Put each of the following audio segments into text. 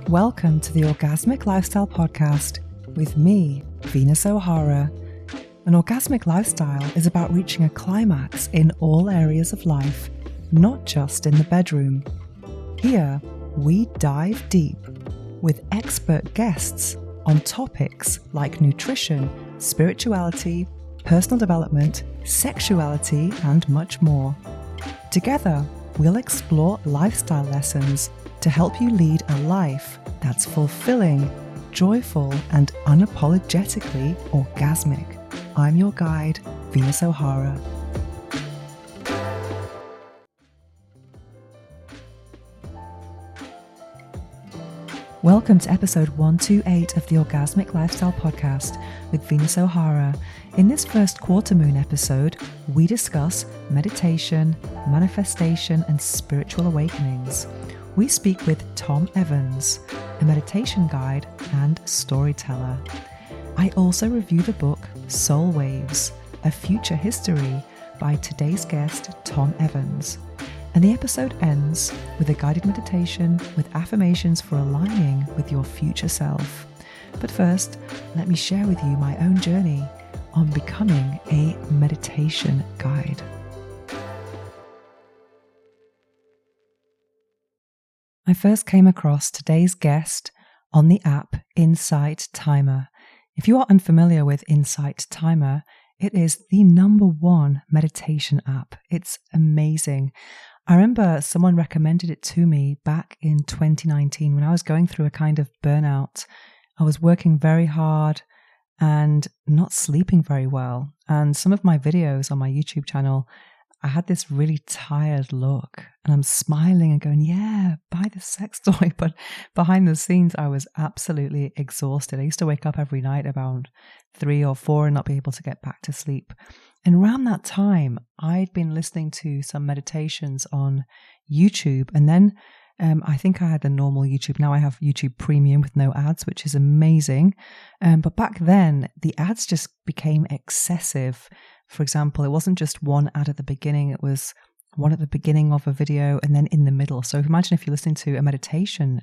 Welcome to the Orgasmic Lifestyle Podcast with me, Venus O'Hara. An orgasmic lifestyle is about reaching a climax in all areas of life, not just in the bedroom. Here, we dive deep with expert guests on topics like nutrition, spirituality, personal development, sexuality, and much more. Together, we'll explore lifestyle lessons to help you lead a life that's fulfilling, joyful, and unapologetically orgasmic. I'm your guide, Venus O'Hara. Welcome to episode 128 of the Orgasmic Lifestyle Podcast with Venus O'Hara. In this first quarter moon episode, we discuss meditation, manifestation, and spiritual awakenings. We speak with Tom Evans, a meditation guide and storyteller. I also review the book Soul Waves, A Future History by today's guest, Tom Evans. And the episode ends with a guided meditation with affirmations for aligning with your future self. But first, let me share with you my own journey on becoming a meditation guide. I first came across today's guest on the app Insight Timer. If you are unfamiliar with Insight Timer, it is the #1 meditation app. It's amazing. I remember someone recommended it to me back in 2019 when I was going through a kind of burnout. I was working very hard and not sleeping very well. And some of my videos on my YouTube channel, I had this really tired look and I'm smiling and going, yeah, buy the sex toy. But behind the scenes, I was absolutely exhausted. I used to wake up every night about 3 or 4 and not be able to get back to sleep. And around that time, I'd been listening to some meditations on YouTube. And then I think I had the normal YouTube. Now I have YouTube Premium with no ads, which is amazing. But back then, the ads just became excessive. For example, it wasn't just one ad at the beginning. It was one at the beginning of a video and then in the middle. So imagine if you're listening to a meditation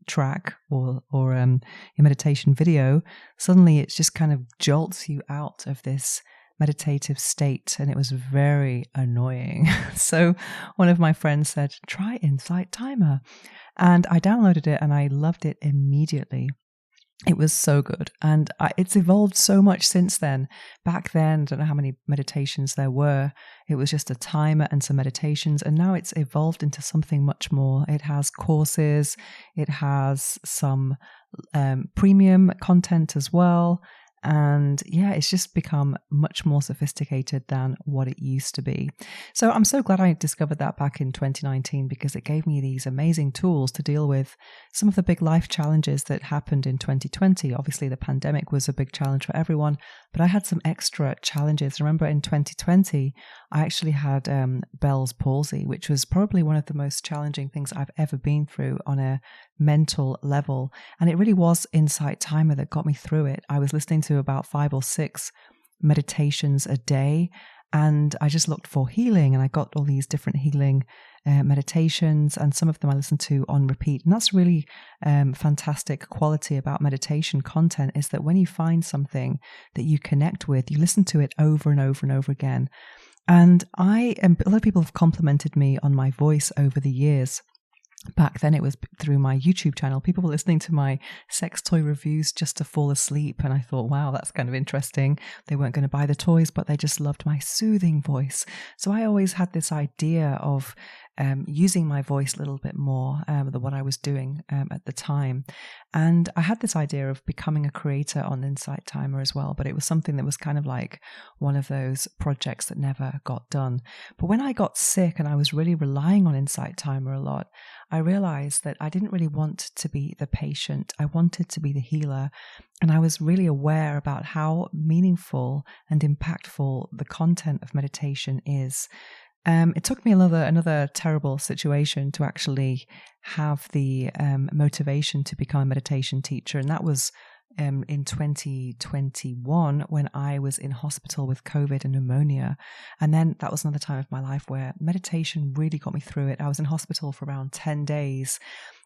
track or a meditation video, suddenly it just kind of jolts you out of this meditative state, and it was very annoying. So one of my friends said, try Insight Timer. And I downloaded it and I loved it immediately. It was so good. And it's evolved so much since then. Back then, I don't know how many meditations there were. It was just a timer and some meditations. And now it's evolved into something much more. It has courses. It has some premium content as well. And yeah, it's just become much more sophisticated than what it used to be. So I'm so glad I discovered that back in 2019 because it gave me these amazing tools to deal with some of the big life challenges that happened in 2020. Obviously, the pandemic was a big challenge for everyone, but I had some extra challenges. Remember in 2020, I actually had Bell's palsy, which was probably one of the most challenging things I've ever been through on a mental level. And it really was Insight Timer that got me through it. I was listening to about 5 or 6 meditations a day, and I just looked for healing, and I got all these different healing meditations, and some of them I listened to on repeat. And that's really fantastic quality about meditation content, is that when you find something that you connect with, you listen to it over and over and over again. And a lot of people have complimented me on my voice over the years. Back then it was through my YouTube channel. People were listening to my sex toy reviews just to fall asleep. And I thought, wow, that's kind of interesting. They weren't going to buy the toys, but they just loved my soothing voice. So I always had this idea of using my voice a little bit more than what I was doing at the time. And I had this idea of becoming a creator on Insight Timer as well, but it was something that was kind of like one of those projects that never got done. But when I got sick and I was really relying on Insight Timer a lot, I realized that I didn't really want to be the patient. I wanted to be the healer. And I was really aware about how meaningful and impactful the content of meditation is. It took me another terrible situation to actually have the motivation to become a meditation teacher. And that was in 2021 when I was in hospital with COVID and pneumonia. And then that was another time of my life where meditation really got me through it. I was in hospital for around 10 days.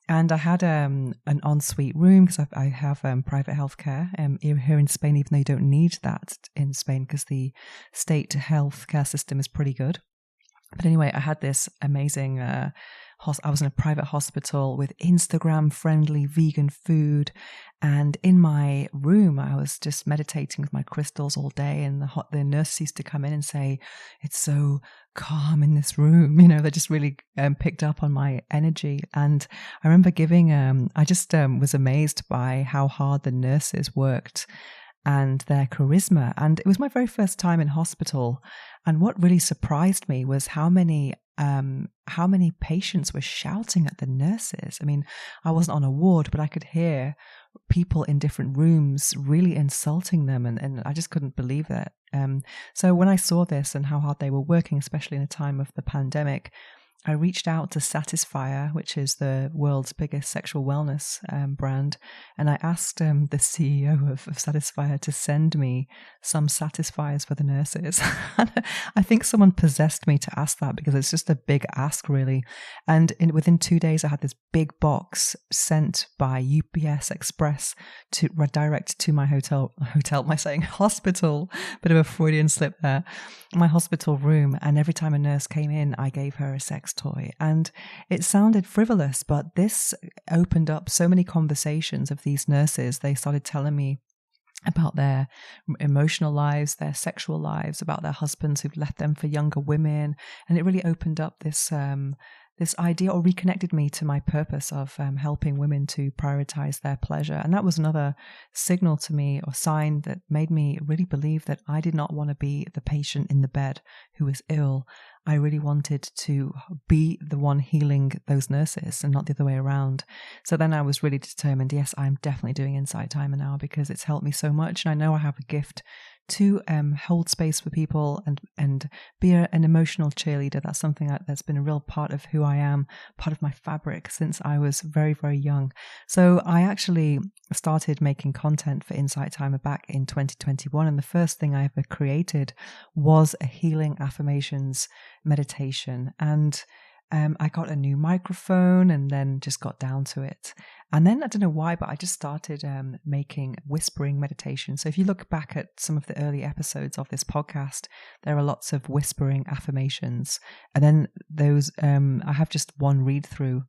And I had an ensuite room because I have private healthcare here in Spain, even though you don't need that in Spain because the state healthcare system is pretty good. But anyway, I had this amazing I was in a private hospital with Instagram-friendly vegan food. And in my room, I was just meditating with my crystals all day. And the nurses used to come in and say, it's so calm in this room. They just really picked up on my energy. And I remember I just was amazed by how hard the nurses worked and their charisma. And it was my very first time in hospital. And what really surprised me was how many patients were shouting at the nurses. I mean, I wasn't on a ward, but I could hear people in different rooms really insulting them. And I just couldn't believe that. So when I saw this and how hard they were working, especially in a time of the pandemic, I reached out to Satisfyer, which is the world's biggest sexual wellness brand, and I asked the CEO of Satisfyer to send me some Satisfiers for the nurses. I think someone possessed me to ask that because it's just a big ask, really. And within 2 days, I had this big box sent by UPS Express direct to my hotel. Am I saying hospital? Bit of a Freudian slip there. My hospital room, and every time a nurse came in, I gave her a sex toy. And it sounded frivolous, but this opened up so many conversations of these nurses. They started telling me about their emotional lives, their sexual lives, about their husbands who've left them for younger women. And it really opened up this idea, or reconnected me to my purpose of helping women to prioritize their pleasure. And that was another signal to me, or sign, that made me really believe that I did not want to be the patient in the bed who was ill. I really wanted to be the one healing those nurses and not the other way around. So then I was really determined, yes, I'm definitely doing Insight Timer now because it's helped me so much. And I know I have a gift to hold space for people and be an emotional cheerleader. That's something that's been a real part of who I am, part of my fabric since I was very, very young. So I actually started making content for Insight Timer back in 2021. And the first thing I ever created was a healing affirmations meditation. And I got a new microphone and then just got down to it. And then I don't know why, but I just started making whispering meditation. So if you look back at some of the early episodes of this podcast, there are lots of whispering affirmations. And then those, I have just one read through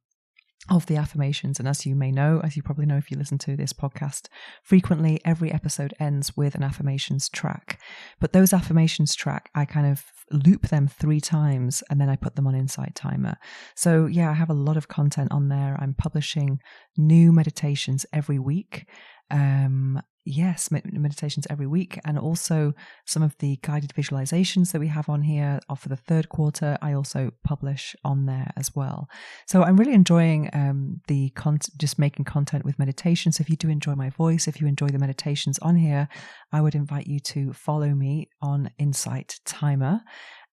of the affirmations. And as you may know, as you probably know if you listen to this podcast frequently, every episode ends with an affirmations track. But those affirmations track, I kind of loop them 3 times and then I put them on Insight Timer. So yeah, I have a lot of content on there. I'm publishing new meditations every week. Meditations every week, and also some of the guided visualizations that we have on here for the 3rd quarter, I also publish on there as well. So I'm really enjoying just making content with meditation. So if you do enjoy my voice, if you enjoy the meditations on here, I would invite you to follow me on Insight Timer.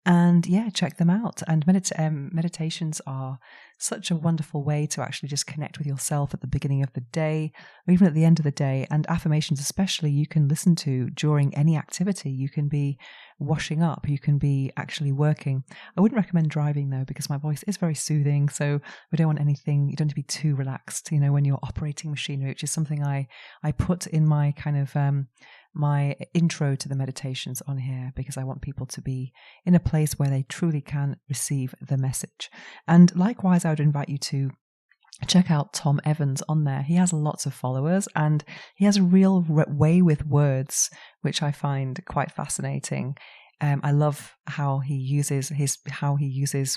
And yeah, check them out. And meditations are such a wonderful way to actually just connect with yourself at the beginning of the day, or even at the end of the day. And affirmations especially, you can listen to during any activity. You can be washing up, you can be actually working. I wouldn't recommend driving though, because my voice is very soothing. So we don't want anything, you don't need to be too relaxed, when you're operating machinery, which is something I put in my kind of my intro to the meditations on here, because I want people to be in a place where they truly can receive the message. And likewise, I would invite you to check out Tom Evans on there. He has lots of followers and he has a real way with words, which I find quite fascinating. I love how he uses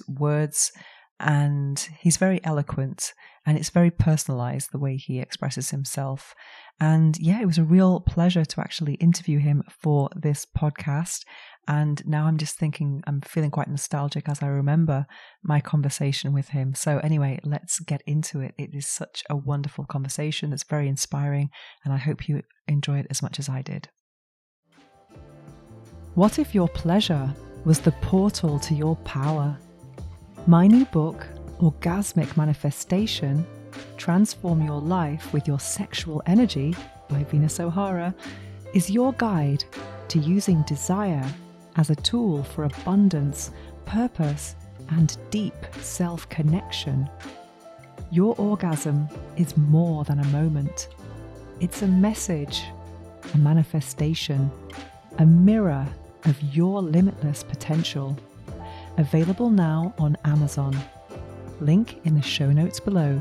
words, and he's very eloquent, and it's very personalized the way he expresses himself. And yeah, it was a real pleasure to actually interview him for this podcast. And now I'm just thinking, I'm feeling quite nostalgic as I remember my conversation with him. So anyway, let's get into it. It is such a wonderful conversation that's very inspiring, and I hope you enjoy it as much as I did. What if your pleasure was the portal to your power? My new book, Orgasmic Manifestation, Transform Your Life with Your Sexual Energy by Venus O'Hara, is your guide to using desire as a tool for abundance, purpose, and deep self-connection. Your orgasm is more than a moment. It's a message, a manifestation, a mirror of your limitless potential. Available now on Amazon. Link in the show notes below.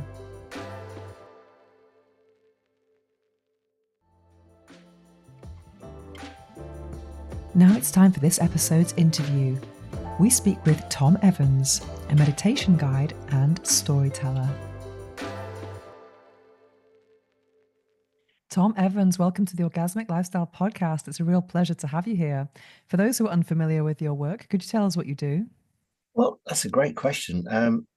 Now it's time for this episode's interview. We speak with Tom Evans, a meditation guide and storyteller. Tom Evans, welcome to the Orgasmic Lifestyle Podcast. It's a real pleasure to have you here. For those who are unfamiliar with your work, could you tell us what you do? Well, that's a great question.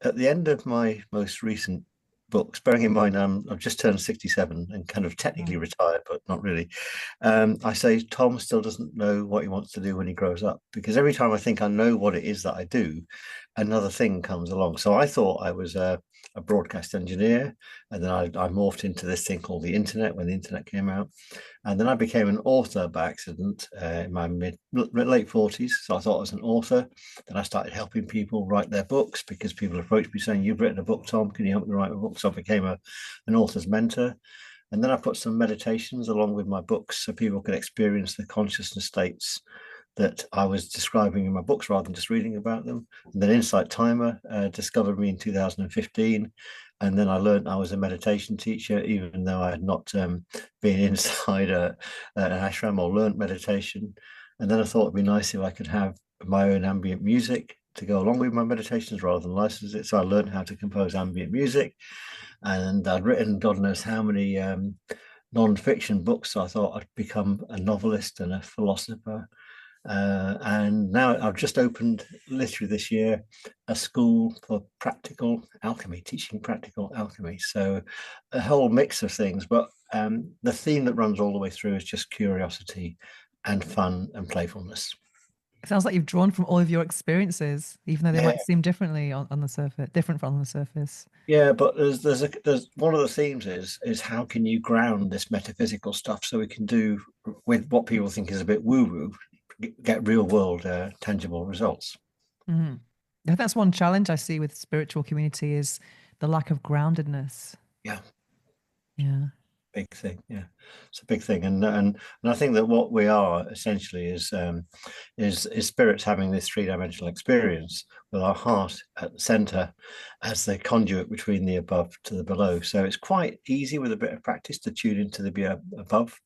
At the end of my most recent books, bearing in mind I've just turned 67 and kind of technically retired, but not really. I say Tom still doesn't know what he wants to do when he grows up, because every time I think I know what it is that I do, another thing comes along. So I thought I was a broadcast engineer, and then I morphed into this thing called the internet when the internet came out. And then I became an author by accident in my late 40s. So I thought I was an author. Then I started helping people write their books because people approached me saying, "You've written a book, Tom. Can you help me write a book?" So I became an author's mentor. And then I put some meditations along with my books so people could experience the consciousness states that I was describing in my books rather than just reading about them. And then Insight Timer discovered me in 2015. And then I learned I was a meditation teacher, even though I had not been inside an ashram or learned meditation. And then I thought it'd be nice if I could have my own ambient music to go along with my meditations rather than license it. So I learned how to compose ambient music. And I'd written God knows how many non-fiction books. So I thought I'd become a novelist and a philosopher. And now I've just opened, literally this year, a school for practical alchemy, teaching practical alchemy. So a whole mix of things. But the theme that runs all the way through is just curiosity and fun and playfulness. It sounds like you've drawn from all of your experiences, even though they Yeah, might seem differently on the surface, different from the surface. yeah, but there's one of the themes is how can you ground this metaphysical stuff so we can do with what people think is a bit woo woo, get real world tangible results. Mm-hmm. I think that's one challenge I see with spiritual community is the lack of groundedness. Yeah, Yeah. big thing. Yeah, it's a big thing, and I think that what we are essentially is spirits having this three-dimensional experience with our heart at the center as the conduit between the above to the below. So it's quite easy with a bit of practice to tune into the above.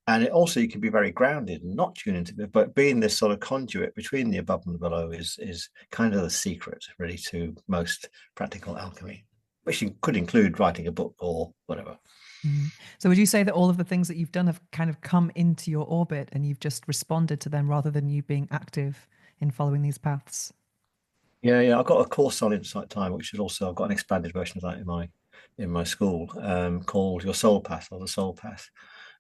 And it also you can be very grounded and not tune into it, but being this sort of conduit between the above and the below is kind of the secret, really, to most practical alchemy, which could include writing a book or whatever. Mm. So would you say that all of the things that you've done have kind of come into your orbit and you've just responded to them rather than you being active in following these paths? Yeah. I've got a course on Insight Time, which is also I've got an expanded version of that in my school called Your Soul Path or the Soul Path.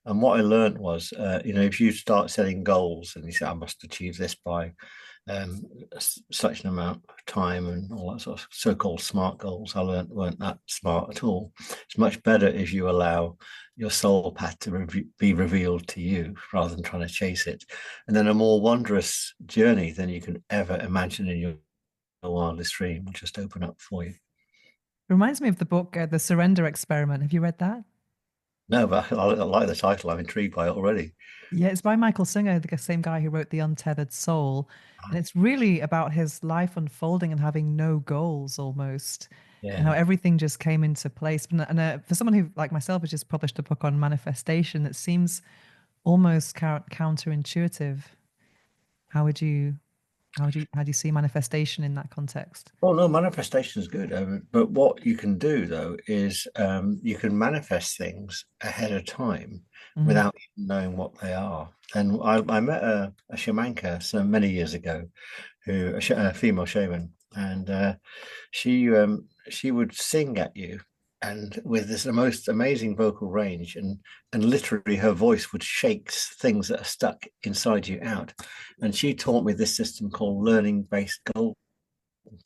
And what I learned was, if you start setting goals and you say, I must achieve this by such an amount of time and all that sort of so-called smart goals, I learned weren't that smart at all. It's much better if you allow your soul path to be revealed to you rather than trying to chase it. And then a more wondrous journey than you can ever imagine in your wildest dream will just open up for you. Reminds me of the book, The Surrender Experiment. Have you read that? No, but I like the title. I'm intrigued by it already. Yeah, it's by Michael Singer, the same guy who wrote The Untethered Soul. And it's really about his life unfolding and having no goals almost, and how Yeah. everything just came into place. And for someone who, like myself, has just published a book on manifestation that seems almost counterintuitive. How would you, how do you see manifestation in that context? Well, no, manifestation is good. But what you can do, though, is you can manifest things ahead of time Mm-hmm. without even knowing what they are. And I met a shamanka so many years ago, a female shaman, and she would sing at you, and with this most amazing vocal range, and literally her voice would shake things that are stuck inside you out. And she taught me this system called learning based goal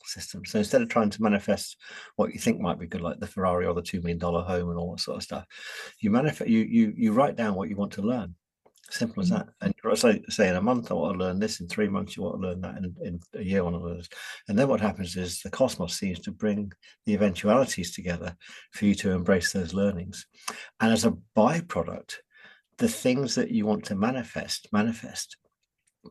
system. So instead of trying to manifest what you think might be good, like the Ferrari or the $2 million home and all that sort of stuff, you manifest you write down what you want to learn. Simple as Mm. that. And say in a month I want to learn this, in 3 months you want to learn that, in a year I want to learn this. And then what happens is the cosmos seems to bring the eventualities together for you to embrace those learnings. And as a byproduct, the things that you want to manifest,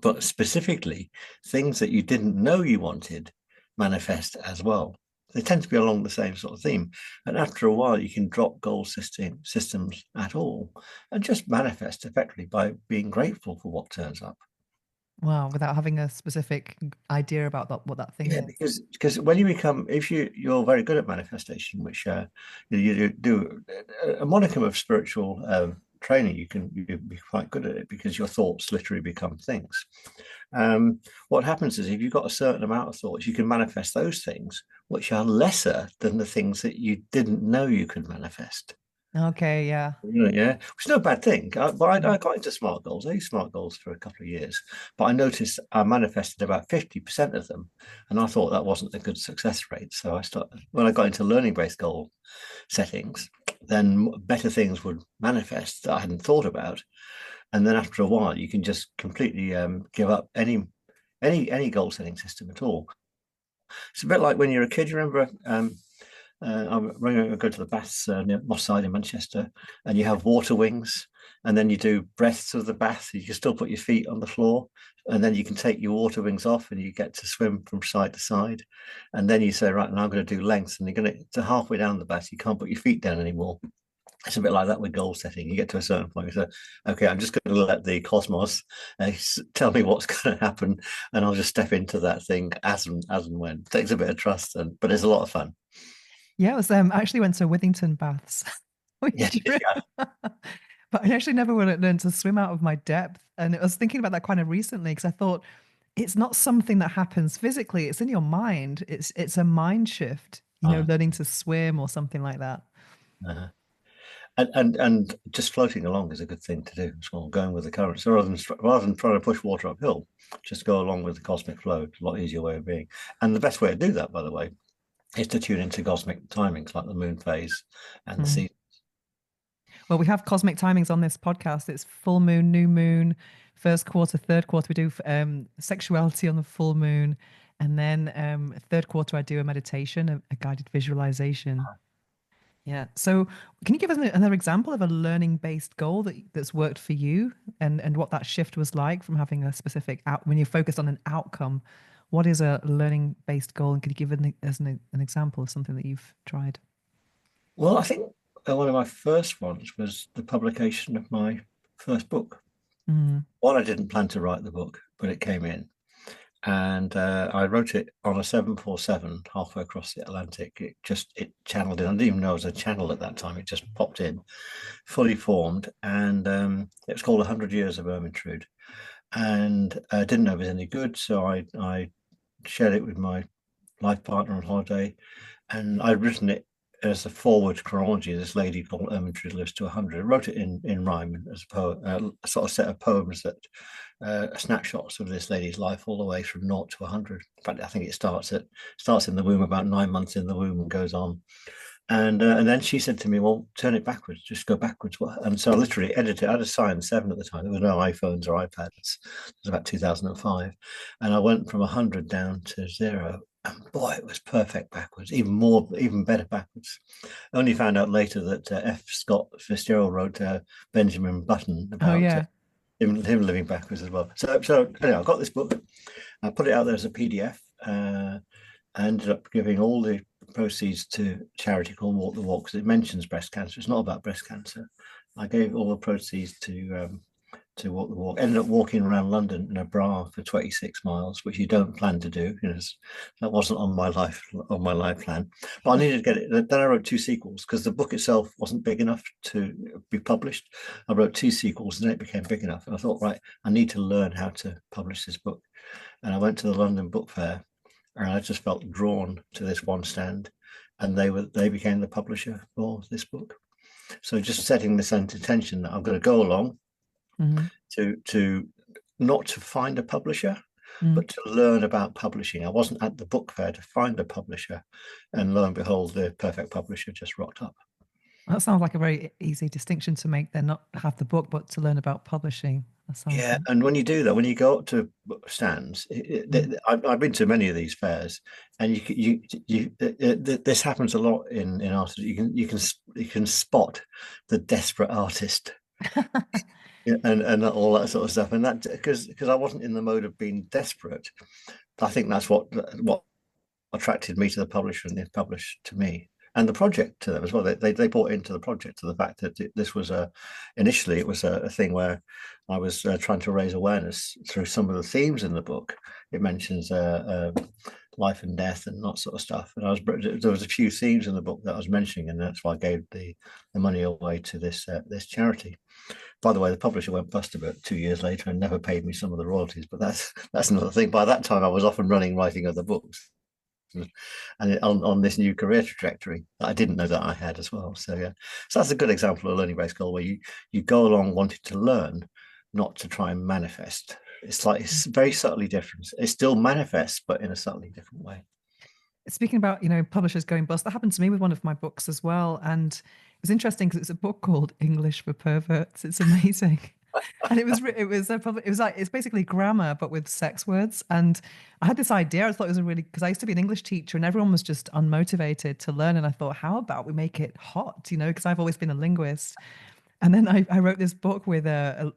but specifically things that you didn't know you wanted manifest as well. They tend to be along the same sort of theme. And after a while, you can drop systems at all and just manifest effectively by being grateful for what turns up. Wow, without having a specific idea about what that thing Yeah, is. because when you become, if you're very good at manifestation, which you do a modicum of spiritual training, you be quite good at it because your thoughts literally become things. What happens is if you've got a certain amount of thoughts, you can manifest those things which are lesser than the things that you didn't know you could manifest. Okay, yeah. Yeah, which is no bad thing. But Mm. I got into smart goals. I used smart goals for a couple of years, but I noticed I manifested about 50% of them, and I thought that wasn't a good success rate. So I started when I got into learning-based goal settings, then better things would manifest that I hadn't thought about. And then after a while, you can just completely give up any goal setting system at all. It's a bit like when you're a kid. You remember I go to the baths near Moss Side in Manchester, and you have water wings, and then you do breaths of the bath. You can still put your feet on the floor, and then you can take your water wings off, and you get to swim from side to side. And then you say, right, now I'm going to do lengths, and you're going to halfway down the bath, you can't put your feet down anymore. It's a bit like that with goal setting. You get to a certain point, you say, okay, I'm just going to let the cosmos tell me what's going to happen, and I'll just step into that thing as and when. It takes a bit of trust, but it's a lot of fun. Yeah, it was I actually went to Withington Baths, Yeah, which but I actually never learned to swim out of my depth. And I was thinking about that kind of recently because I thought it's not something that happens physically, it's in your mind. It's a mind shift, uh, learning to swim or something like that. uh, and just floating along is a good thing to do as well. Going with the current, so rather than trying to push water uphill, just go along with the cosmic flow. It's a lot easier way of being. And the best way to do that, by the way, is to tune into cosmic timings like the moon phase and the Mm. season. Well, we have cosmic timings on this podcast. It's full moon, new moon, first quarter, third quarter. We do sexuality on the full moon. And then third quarter, I do a meditation, a guided visualization. Yeah. So, can you give us another example of a learning-based goal that's worked for you, and what that shift was like from having a specific out when you're focused on an outcome? What is a learning-based goal, and can you give an example of something that you've tried? Well, I think one of my first ones was the publication of my first book. Mm. One, I didn't plan to write the book, but it came in. And I wrote it on a 747 halfway across the Atlantic. It channeled in. I didn't even know it was a channel at that time. It just popped in, fully formed, and it was called 100 Years of Ermintrude. And I didn't know it was any good, so I shared it with my life partner on holiday, and I'd written it as a forward chronology. This lady called Ermintrude lives to 100. I wrote it in rhyme as a poem, a sort of set of poems that snapshots of this lady's life all the way from 0 to 100. In fact, I think it starts in the womb, about 9 months in the womb, and goes on. And then she said to me, "Well, turn it backwards. Just go backwards." And so I literally edited. I had a Science 7 at the time. There were no iPhones or iPads. It was about 2005, and I went from 100 down to 0. And boy, it was perfect backwards. Even better backwards. I only found out later that F. Scott Fitzgerald wrote Benjamin Button Oh about yeah. him living backwards as well. So anyway, I got this book. I put it out there as a PDF. I ended up giving all the proceeds to a charity called Walk the Walk because it mentions breast cancer. It's not about breast cancer. I gave all the proceeds to Walk the Walk. Ended up walking around London in a bra for 26 miles, which you don't plan to do. That wasn't on my life plan. But I needed to get it. Then I wrote two sequels because the book itself wasn't big enough to be published. I wrote two sequels, and then it became big enough. And I thought, right, I need to learn how to publish this book. And I went to the London Book Fair, and I just felt drawn to this one stand, and they became the publisher for this book. So just setting this intention that I'm going to go along Mm. to not to find a publisher, Mm. but to learn about publishing. I wasn't at the book fair to find a publisher, and lo and behold, the perfect publisher just rocked up. That sounds like a very easy distinction to make. Then not have the book, but to learn about publishing. That sounds Yeah, like. and when you do that, when you go up to stands, Mm. I've been to many of these fairs, and this happens a lot in art. You can spot the desperate artist, yeah, and all that sort of stuff, and that because I wasn't in the mode of being desperate. I think that's what attracted me to the publisher, and they published to me and the project to them as well. They bought into the project, to the fact that this was initially it was a thing where I was trying to raise awareness through some of the themes in the book. It mentions life and death and that sort of stuff, and there was a few themes in the book that I was mentioning, and that's why I gave the money away to this charity. By the way, the publisher went bust about 2 years later and never paid me some of the royalties, but that's another thing. By that time, I was off and running, writing other books, and on this new career trajectory that I didn't know that I had as well. So yeah, so that's a good example of a learning based goal where you go along wanting to learn, not to try and manifest. It's very subtly different. It still manifests, but in a subtly different way. Speaking about, publishers going bust, that happened to me with one of my books as well. And it was interesting because it's a book called English for Perverts. It's amazing. And it was like, it's basically grammar, but with sex words. And I had this idea. I thought it was a really, because I used to be an English teacher and everyone was just unmotivated to learn. And I thought, how about we make it hot, because I've always been a linguist. And then I wrote this book with a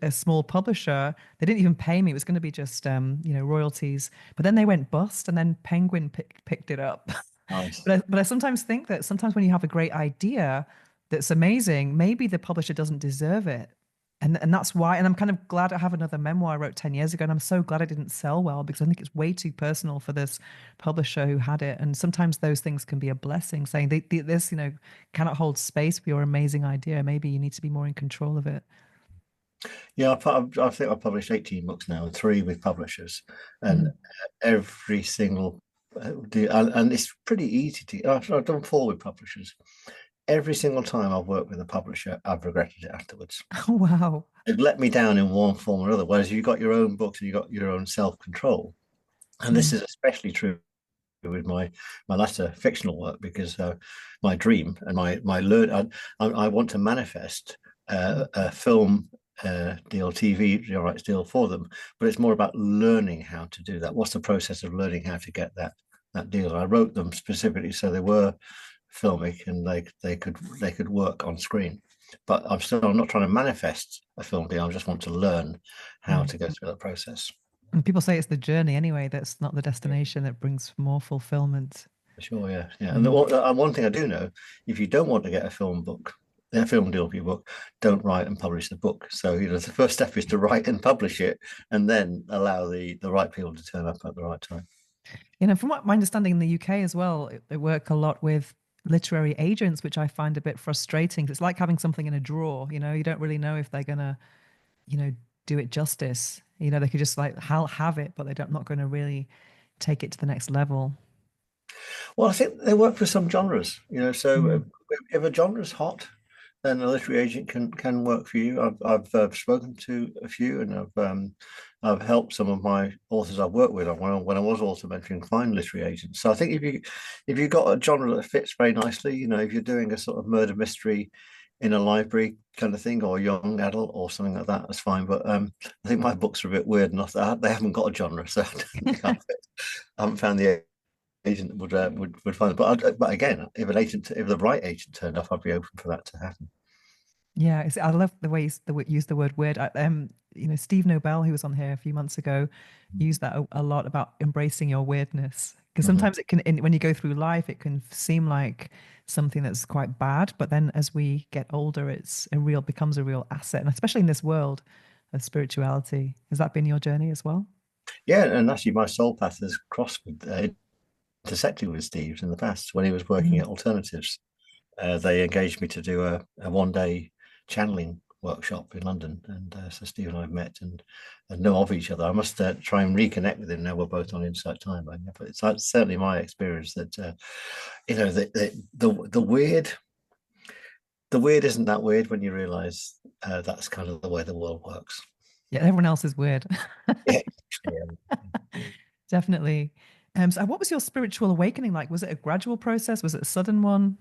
small publisher. They didn't even pay me. It was going to be just, royalties. But then they went bust, and then Penguin picked it up. Nice. But I sometimes think that sometimes when you have a great idea that's amazing, maybe the publisher doesn't deserve it. And that's why, and I'm kind of glad I have another memoir I wrote 10 years ago. And I'm so glad I didn't sell well because I think it's way too personal for this publisher who had it. And sometimes those things can be a blessing, saying this, cannot hold space for your amazing idea. Maybe you need to be more in control of it. Yeah, I think I've published 18 books now, and three with publishers, and Mm. every single and it's pretty easy to. I've done four with publishers. Every single time I've worked with a publisher, I've regretted it afterwards. Oh, wow. They've let me down in one form or other. Whereas you've got your own books and you've got your own self control, and this Mm. is especially true with my latter fictional work, because my dream and my learn I want to manifest Mm. a film deal, TV rights deal for them, but it's more about learning how to do that. What's the process of learning how to get that deal? I wrote them specifically so they were filmic and they could work on screen. But I'm not trying to manifest a film deal. I just want to learn how Mm. to go through that process. And people say it's the journey anyway, that's not the destination that brings more fulfillment. Sure, yeah, yeah. And Mm. one thing I do know, if you don't want to get a film deal for your book, don't write and publish the book. So, the first step is to write and publish it, and then allow the right people to turn up at the right time. From what my understanding in the UK as well, they work a lot with literary agents, which I find a bit frustrating. It's like having something in a drawer, you don't really know if they're gonna, you know, do it justice. They could just like have it, but not going to really take it to the next level. Well, I think they work for some genres, So Mm. if a genre's hot, then a literary agent can work for you. I've spoken to a few, and I've helped some of my authors I've worked with when I was also mentoring find literary agents. So I think if you've got a genre that fits very nicely, if you're doing a sort of murder mystery in a library kind of thing, or young adult or something like that, that's fine. But I think my books are a bit weird enough that they haven't got a genre, so I haven't found the agent that would find it. But again, if the right agent turned up, I'd be open for that to happen. Yeah, I love the way use the word weird. Steve Nobel, who was on here a few months ago, used that a lot about embracing your weirdness. Because Mhm. sometimes when you go through life, it can seem like something that's quite bad, but then as we get older, becomes a real asset, and especially in this world of spirituality. Has that been your journey as well? Yeah, and actually, my soul path has intersected with Steve's in the past when he was working Mm. at Alternatives. They engaged me to do a one-day channeling workshop in London, and so Steve and I have met and know of each other. I must try and reconnect with him now. We're both on Insight Time, but it's certainly my experience that the weird isn't that weird when you realise that's kind of the way the world works. Yeah, everyone else is weird. Yeah, yeah. Definitely. So what was your spiritual awakening like? Was it a gradual process? Was it a sudden one?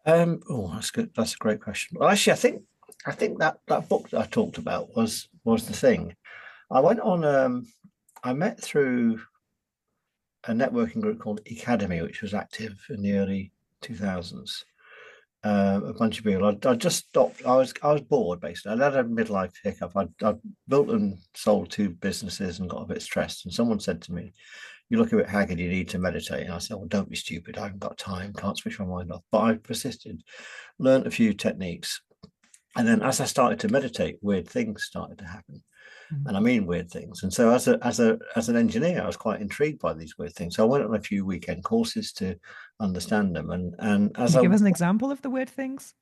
Oh, that's good. That's a great question. Well, actually, I think that book that I talked about was the thing. I went on. I met through a networking group called Academy, which was active in the early 2000s. A bunch of people. I just stopped. I was bored basically. I had a midlife hiccup. I built and sold two businesses and got a bit stressed. And someone said to me, "You look a bit haggard. You need to meditate." And I said, "Well, don't be stupid. I haven't got time. Can't switch my mind off." But I persisted, learned a few techniques, and then as I started to meditate, weird things started to happen. Mm. And I mean weird things. And so as an engineer, I was quite intrigued by these weird things. So I went on a few weekend courses to understand them. And Can as you I give us an example of the weird things?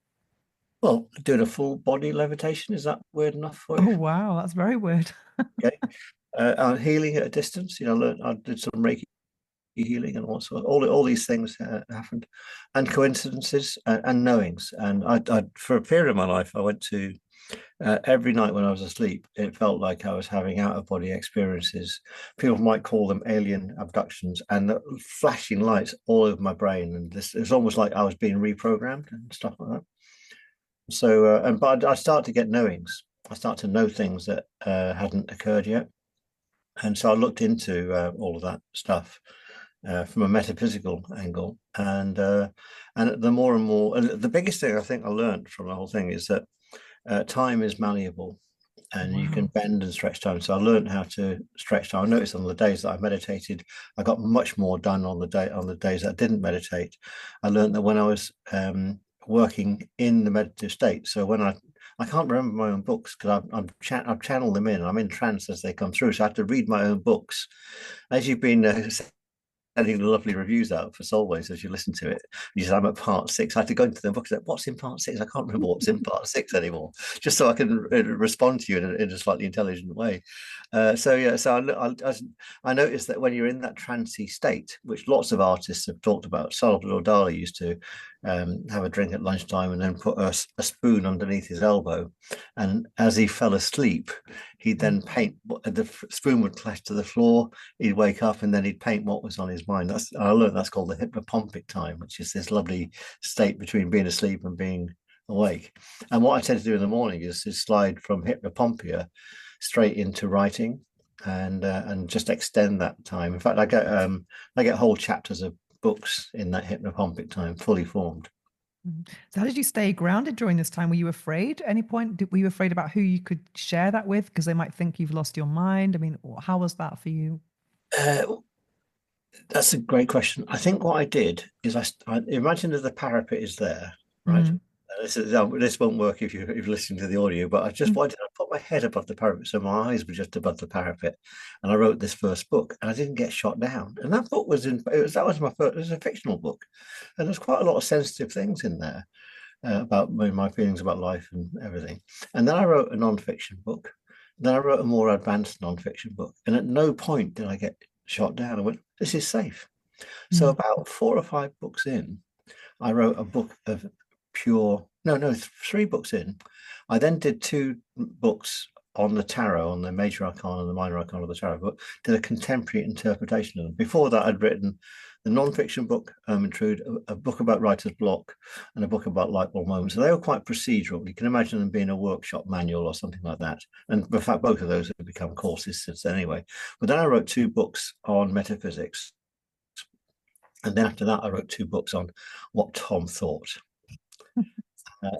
well, doing a full body levitation, is that weird enough for you? Oh, wow, that's very weird. Okay. Healing at a distance, I did some Reiki healing and also all these things happened, and coincidences and knowings. And I, for a period of my life, I went to every night when I was asleep. It felt like I was having out of body experiences. People might call them alien abductions, and the flashing lights all over my brain. And this, it was almost like I was being reprogrammed and stuff like that. So, but I start to get knowings. I start to know things that hadn't occurred yet. And so I looked into all of that stuff from a metaphysical angle, and the more and more, and the biggest thing I think I learned from the whole thing is that time is malleable, and you can Wow. bend and stretch time. So I learned how to stretch time. I noticed on the days that I meditated, I got much more done on the days that I didn't meditate. I learned that when I was working in the meditative state. So when I can't remember my own books because I've channeled them in. I'm in trance as they come through, so I have to read my own books. As you've been sending lovely reviews out for Solways as you listen to it. You said, I'm at part six. I had to go into the book and say, what's in part six? I can't remember what's in part six anymore, just so I can respond to you in a slightly intelligent way. So, yeah, I noticed that when you're in that trancey state, which lots of artists have talked about, Salvador Dali used to have a drink at lunchtime and then put a spoon underneath his elbow. And as he fell asleep, he'd Mm. then paint, the spoon would clash to the floor, he'd wake up and then he'd paint what was on his mind. I learned that's called the hypnopompic time, which is this lovely state between being asleep and being awake. And what I tend to do in the morning is slide from hypnopompia straight into writing and just extend that time. In fact, I get whole chapters of books in that hypnopompic time, fully formed. Mhm. So how did you stay grounded during this time? Were you afraid at any point? Were you afraid about who you could share that with? Because they might think you've lost your mind. I mean, how was that for you? Uh, that's a great question. I think what I did is I imagine that the parapet is there, right? Mm. This won't work if you've listened to the audio, but I just Mm. wanted to put my head above the parapet, so my eyes were just above the parapet, and I wrote this first book, and I didn't get shot down. And that book was that was my first. It was a fictional book, and there's quite a lot of sensitive things in there about my feelings about life and everything. And then I wrote a non-fiction book. Then I wrote a more advanced non-fiction book, and at no point did I get shot down. I went, "This is safe." So Mm. about four or five books in, I wrote a book of pure, no, three books in. I then did two books on the tarot, on the major arcana and the minor arcana of the tarot, but did a contemporary interpretation of them. Before that, I'd written the non-fiction book, Intrude, a book about writer's block, and a book about light bulb moments. So they were quite procedural. You can imagine them being a workshop manual or something like that. And in fact, both of those have become courses since then anyway. But then I wrote two books on metaphysics. And then after that, I wrote two books on what Tom thought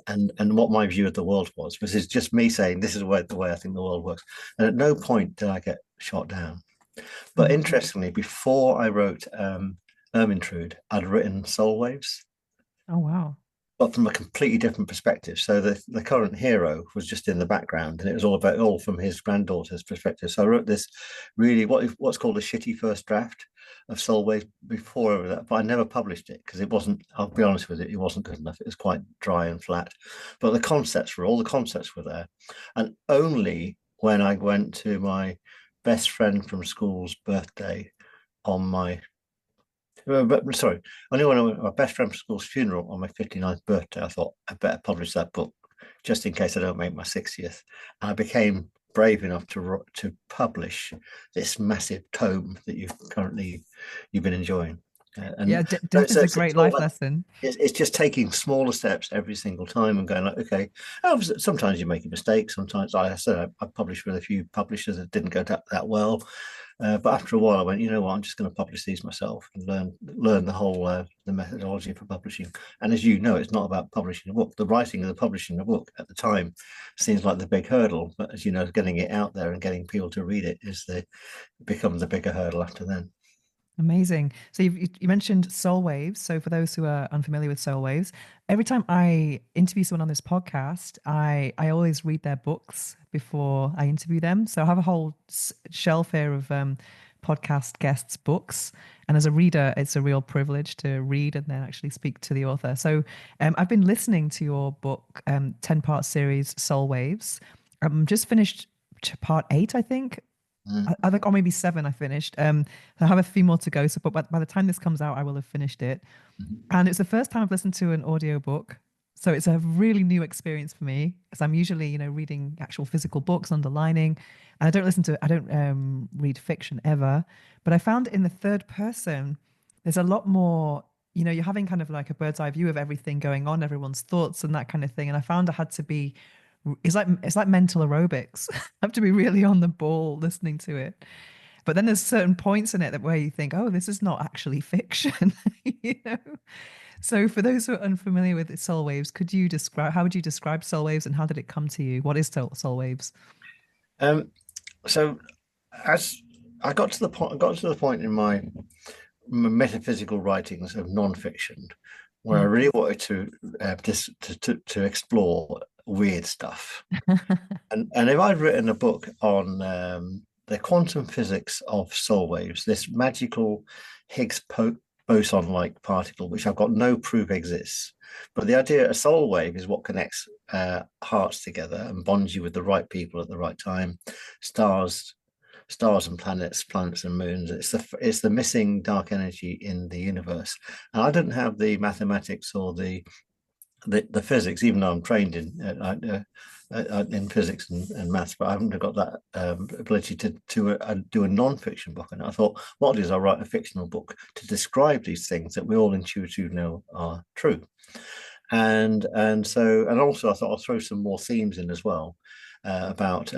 and what my view of the world was. This is just me saying this is the way I think the world works. And at no point did I get shot down. But Mm. interestingly, before I wrote Ermintrude, I'd written Soul Waves, Oh, wow. but from a completely different perspective. So the current hero was just in the background, and it was all from his granddaughter's perspective. So I wrote this really what's called a shitty first draft of Soul Waves before that, but I never published it because it wasn't. I'll be honest with it wasn't good enough. It was quite dry and flat. But all the concepts were there, and only when I went to my best friend from school's birthday on my sorry, only when I went to my best friend from school's funeral on my 59th birthday, I thought I better publish that book just in case I don't make my 60th. And I became brave enough to publish this massive tome that you've been enjoying. And Yeah, so, death is a it's great all life about lesson. it's just taking smaller steps every single time and going like, okay, sometimes you make a mistake. Sometimes I said I published with a few publishers that didn't go that well. But after a while, I went, you know what? I'm just going to publish these myself and learn the whole the methodology for publishing. And as you know, it's not about publishing a book. The writing of the publishing a book at the time seems like the big hurdle, but as you know, getting it out there and getting people to read it is the becomes the bigger hurdle after then. Amazing. So you mentioned soul waves. So for those who are unfamiliar with soul waves, every time I interview someone on this podcast, I always read their books before I interview them. So I have a whole shelf here of podcast guests' books, and as a reader, it's a real privilege to read and then actually speak to the author. So I've been listening to your book, 10-part series, Soul Waves. Just finished part 8, I think. Mm. I think, or maybe 7 I finished. I have a few more to go. So, but by the time this comes out, I will have finished it. Mhm. And it's the first time I've listened to an audiobook. So it's a really new experience for me because I'm usually, reading actual physical books, underlining, and I don't read fiction ever. But I found in the third person, there's a lot more, you're having kind of like a bird's eye view of everything going on, everyone's thoughts and that kind of thing. And I found I had to be it's like mental aerobics. I have to be really on the ball listening to it. But then there's certain points in it that where you think, oh, this is not actually fiction, you know. So for those who are unfamiliar with soul waves, could you describe how would you describe soul waves and how did it come to you? What is soul waves? Um, so as I got to the point in my metaphysical writings of non-fiction where I Mm. really wanted to to explore weird stuff. And if I'd written a book on the quantum physics of soul waves, this magical Higgs boson-like particle, which I've got no proof exists, but the idea a soul wave is what connects hearts together and bonds you with the right people at the right time, stars, stars and planets, planets and moons. It's the missing dark energy in the universe, and I didn't have the mathematics or the physics, even though I'm trained in physics and maths, but I haven't got that ability to do a non-fiction book. And I thought, what I'll do is I'll write a fictional book to describe these things that we all intuitively know are true. And also I thought I'll throw some more themes in as well about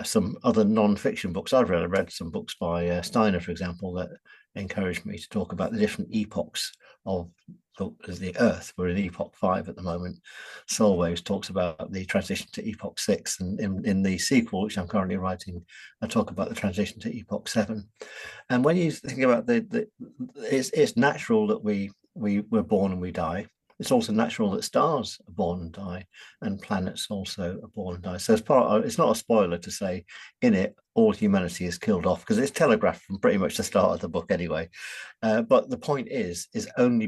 some other non-fiction books I've read. I read some books by Steiner, for example, that encouraged me to talk about the different epochs of the Earth. We're in Epoch 5 at the moment. Soul Waves talks about the transition to Epoch 6, and in the sequel, which I'm currently writing, I talk about the transition to Epoch 7. And when you think about it's natural that we're born and we die. It's also natural that stars are born and die, and planets also are born and die. So it's not a spoiler to say in it all humanity is killed off because it's telegraphed from pretty much the start of the book anyway. But the point is only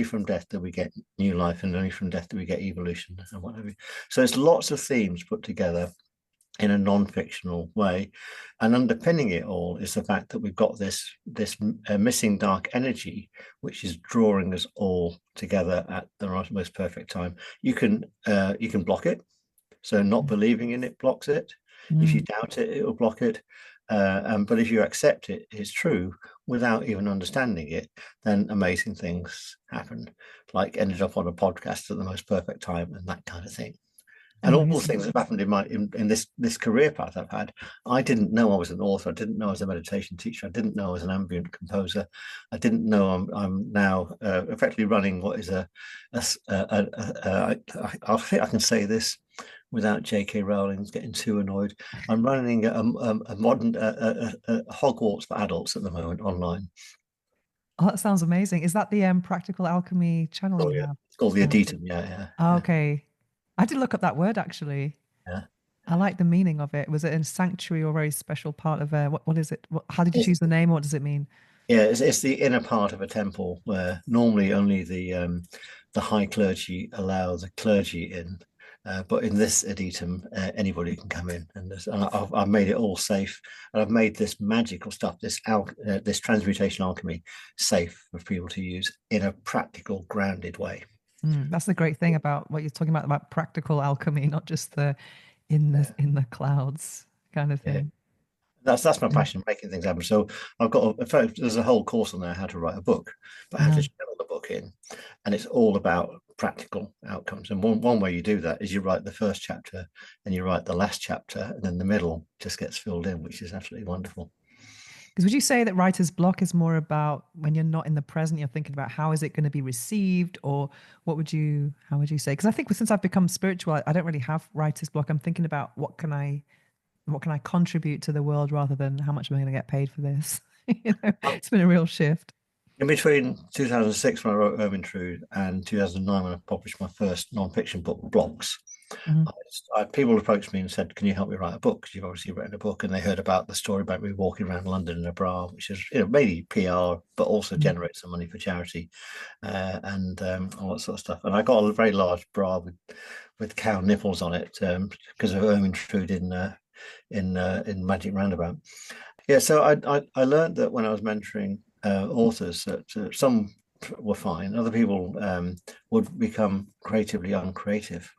from death do we get new life, and only from death do we get evolution and whatever. So it's lots of themes put together in a non-fictional way, and underpinning it all is the fact that we've got this missing dark energy which is drawing us all together at the most perfect time. You can block it, so not believing in it blocks it. If you Mm, doubt it, it will block it. But if you accept it is true without even understanding it, then amazing things happen, like ended up on a podcast at the most perfect time and that kind of thing. And all the amazing. things that have happened in this career path I've had, I didn't know I was an author. I didn't know I was a meditation teacher. I didn't know I was an ambient composer. I didn't know I'm now effectively running what is I think I can say this without J.K. Rowling getting too annoyed. I'm running a modern Hogwarts for adults at the moment online. Oh, that sounds amazing. Is that the practical alchemy channel Oh you yeah, have? it's called the Or Adytum. Yeah, yeah, oh, yeah, okay. I did look up that word actually. yeah. I like the meaning of it. Was it a sanctuary or a very special part of what is it? How did you choose the name? What does it mean? Yeah, it's the inner part of a temple where normally only the high clergy allow the clergy in, but in this adytum, anybody can come in, and I've made it all safe, and I've made this magical stuff, this transmutation alchemy, safe for people to use in a practical, grounded way. That's the great thing about what you're talking about practical alchemy, not just the in the clouds kind of Yeah, thing. That's my Mm. passion, making things happen. So I've got, in fact, there's a whole course on there how to write a book, but how to Uh-huh. channel the book in, and it's all about practical outcomes. And one way you do that is you write the first chapter, and you write the last chapter, and then the middle just gets filled in, which is absolutely wonderful. Because would you say that writer's block is more about when you're not in the present, you're thinking about how is it going to be received, or how would you say? Because I think since I've become spiritual, I don't really have writer's block. I'm thinking about what can I contribute to the world rather than how much am I going to get paid for this? It's been a real shift. In between 2006, when I wrote Ermintrude, and 2009, when I published my first non-fiction book, Blocks, Mhm. people approached me and said, "Can you help me write a book? Because you've obviously written a book." And they heard about the story about me walking around London in a bra, which is, mainly PR, but also Mhm. generates some money for charity, and all that sort of stuff. And I got a very large bra with cow nipples on it, because of Ermintrude in Magic Roundabout. Yeah, so I learned that when I was mentoring authors that some were fine, other people would become creatively uncreative,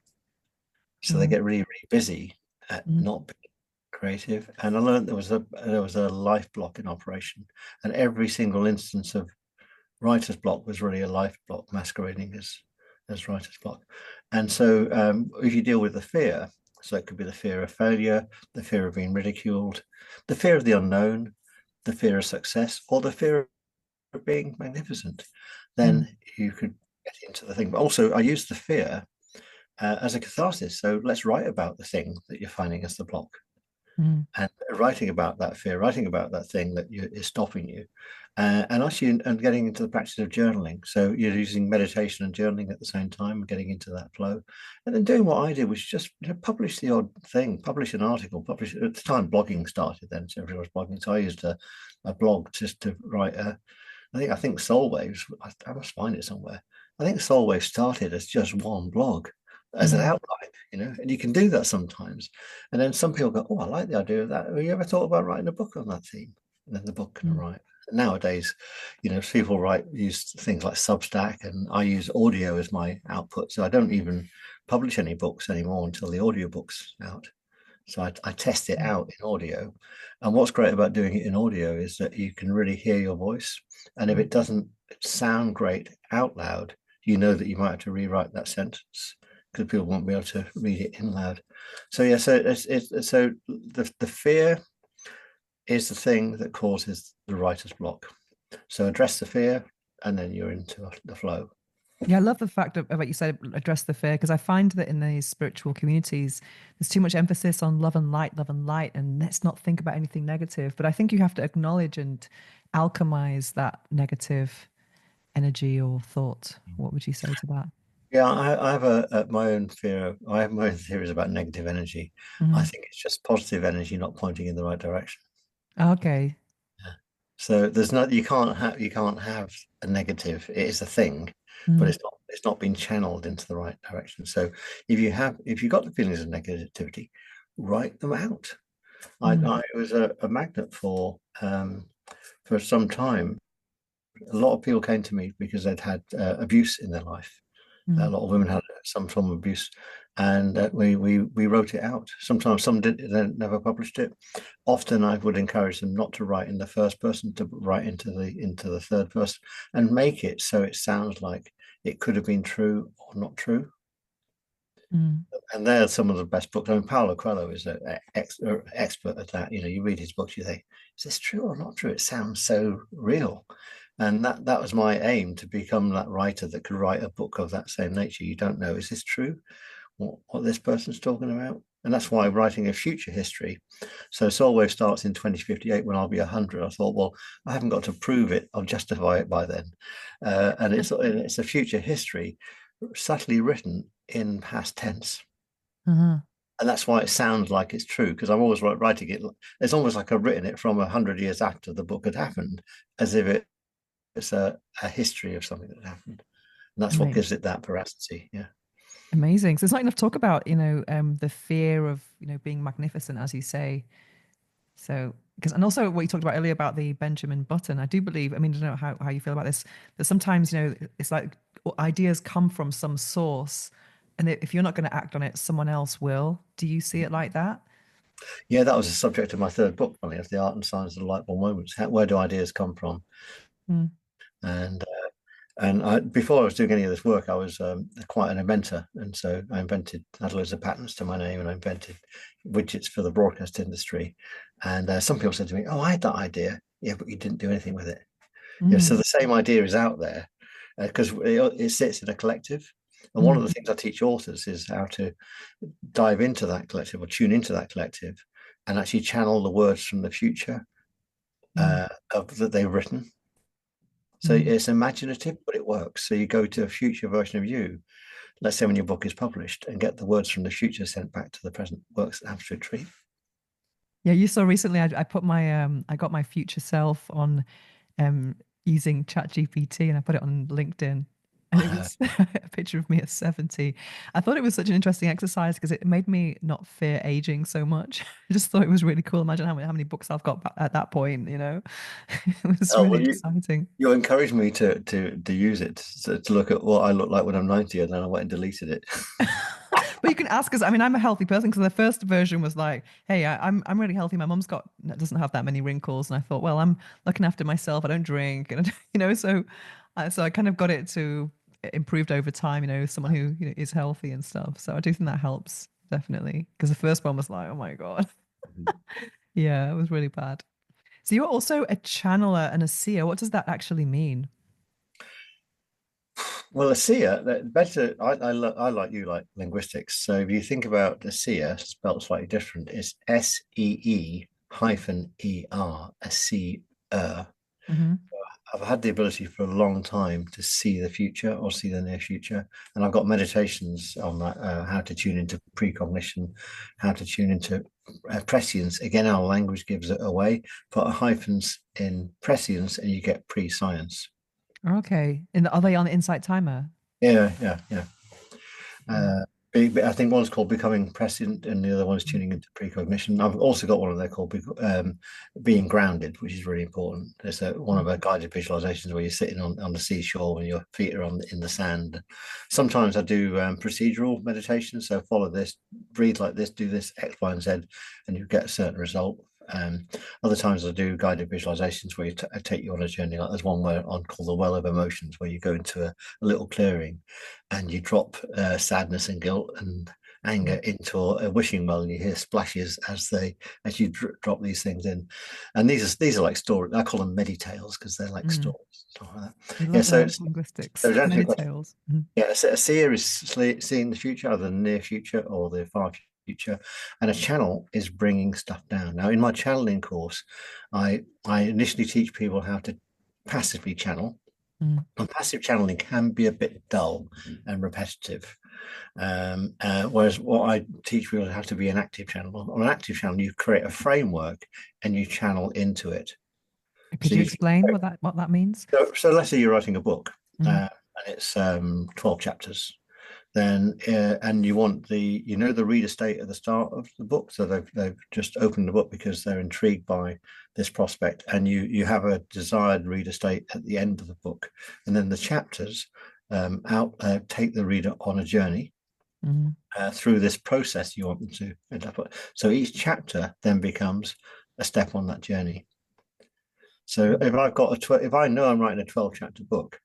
so they Mhm. get really really busy at Mhm. not being creative. And I learned there was a life block in operation, and every single instance of writer's block was really a life block masquerading as writer's block. And so if you deal with the fear, so it could be the fear of failure, the fear of being ridiculed, the fear of the unknown, the fear of success, or the fear of being magnificent, Mhm. then you could get into the thing. But also, I use the fear as a catharsis. So let's write about the thing that you're finding as the block, Mhm. and writing about that fear, writing about that thing is stopping you, and actually, and getting into the practice of journaling. So you're using meditation and journaling at the same time, and getting into that flow, and then doing what I did, was just publish the odd thing, publish an article, publish at the time blogging started then, so everyone was blogging. So I used a blog just to write a. I think Soul Waves. I must find it somewhere. I think Soul Waves started as just one blog, as an Mhm. outline, and you can do that sometimes. And then some people go, "Oh, I like the idea of that. Have you ever thought about writing a book on that theme?" And then the book can Mhm. arrive. Nowadays, people use things like Substack, and I use audio as my output. So I don't even publish any books anymore until the audiobook's out. So I test it out in audio. And what's great about doing it in audio is that you can really hear your voice. And if Mhm. it doesn't sound great out loud, you know that you might have to rewrite that sentence, because people won't be able to read it in loud. So yeah, so so the fear is the thing that causes the writer's block. So address the fear, and then you're into the flow. Yeah, I love the fact of what you said, address the fear, because I find that in these spiritual communities, there's too much emphasis on love and light, and let's not think about anything negative. But I think you have to acknowledge and alchemize that negative energy or thought. What would you say to that? Yeah, I have my own fear. I have my own theories about negative energy. I Mhm. think it's just positive energy not pointing in the right direction. Okay. Yeah. So there's not you can't have a negative. It is a thing, but Mhm. it's not been channeled into the right direction. So if you got the feelings of negativity, write them out. Mhm. I was a magnet for some time. A lot of people came to me because they'd had abuse in their life. A Mhm. lot of women had some form of abuse, and we wrote it out. Sometimes some did, they never published it. Often I would encourage them not to write in the first person, to write into the third person, and make it so it sounds like it could have been true or not true. Mhm. And they're some of the best books. I mean, Paulo Coelho is an expert at that. You read his books, you think, is this true or not true? It sounds so real. And that was my aim, to become that writer that could write a book of that same nature. You don't know, is this true? What this person's talking about? And that's why writing a future history. So Solwave starts in 2058 when I'll be 100. I thought, well, I haven't got to prove it. I'll justify it by then. And it's a future history subtly written in past tense. Uh-huh. And that's why it sounds like it's true, because I'm always writing it. It's almost like I've written it from 100 years after the book had happened, as if it's a history of something that happened. And that's what Ama- gives it that veracity. Yeah. Amazing. So there's not enough talk about, the fear of, being magnificent, as you say. So, because, and also what you talked about earlier about the Benjamin Button, I do believe, I mean, I don't know how you feel about this, but sometimes, it's like ideas come from some source. And if you're not going to act on it, someone else will. Do you see it like that? Yeah, that was the subject of my third book, funny, of the art and science of the light bulb moments. Where do ideas come from? Mm, And before I was doing any of this work, I was quite an inventor, and so I had loads of patents to my name, and I invented widgets for the broadcast industry. And some people said to me, "Oh, I had that idea, yeah, but you didn't do anything with it." Yeah, so mm, the same idea is out there because it sits in a collective. And one of mm, the things I teach authors is how to dive into that collective or tune into that collective and actually channel the words from the future mm, that they've written. So mm. it's imaginative, but it works. So you go to a future version of you, let's say when your book is published, and get the words from the future sent back to the present. Works an absolute treat. Yeah, you saw recently I put my I got my future self on um using ChatGPT and I put it on LinkedIn and it Uh, was a picture of me at 70. I thought it was such an interesting exercise because it made me not fear aging so much. I just thought it was really cool. Imagine how many books I've got at that point, you know. It was oh really well, exciting. you encouraged me to use it to look at what I look like when I'm 90, and then I went and deleted it. But you can ask us. I mean, I'm a healthy person because the first version was like, "Hey, I'm really healthy. My mum's got doesn't have that many wrinkles," and I thought, well, I'm looking after myself. I don't drink, and so I kind of got it to improved over time. Someone who is healthy and stuff. So I do think that helps definitely because the first one was like, oh my god, yeah, it was really bad. So you're also a channeler and a seer. What does that actually mean? Well, a seer, better. I like you like linguistics. So if you think about a seer, spelled slightly different, it's SEE-ER, a seer. Hmm. I've had the ability for a long time to see the future or see the near future. And I've got meditations on that, how to tune into precognition, how to tune into prescience. Again, our language gives it away. Put hyphens in prescience and you get pre-science. Okay. Are they on the Insight Timer? Yeah, yeah, yeah. Mm. Uh, I think one's called Becoming Prescient, and the other one is Tuning into Precognition. I've also got one of there called Being Grounded, which is really important. There's one of our guided visualizations where you're sitting on the seashore and your feet are in the sand. Sometimes I do procedural meditation, so follow this, breathe like this, do this X, Y, and Z, and you get a certain result. Um, Other times I do guided visualizations where I take you on a journey. Like there's one where on called the Well of Emotions, where you go into a little clearing and you drop sadness and guilt and anger Mm. into a wishing well, and you hear splashes as you drop these things in. And these are like stories. I call them meditales because they're like Mm. stories, stuff like that. I Yeah. love So that it's linguistics. so to answer Many your question, tales. Mhm. yeah, a seer is seeing the future, either the near future or the far future, and a channel is bringing stuff down. Now, in my channeling course, I initially teach people how to passively channel. Mm. And passive channeling can be a bit dull and repetitive. Whereas what I teach people how to be an active channel. On an active channel, you create a framework and you channel into it. Could So you you explain what that means? so let's say you're writing a book Mm. and it's 12 chapters. Then and you want the reader state at the start of the book, so they've just opened the book because they're intrigued by this prospect, and you have a desired reader state at the end of the book, and then the chapters out take the reader on a journey Mm. through this process you want them to end up at. So each chapter then becomes a step on that journey. So Mm. if I know I'm writing a 12 chapter book,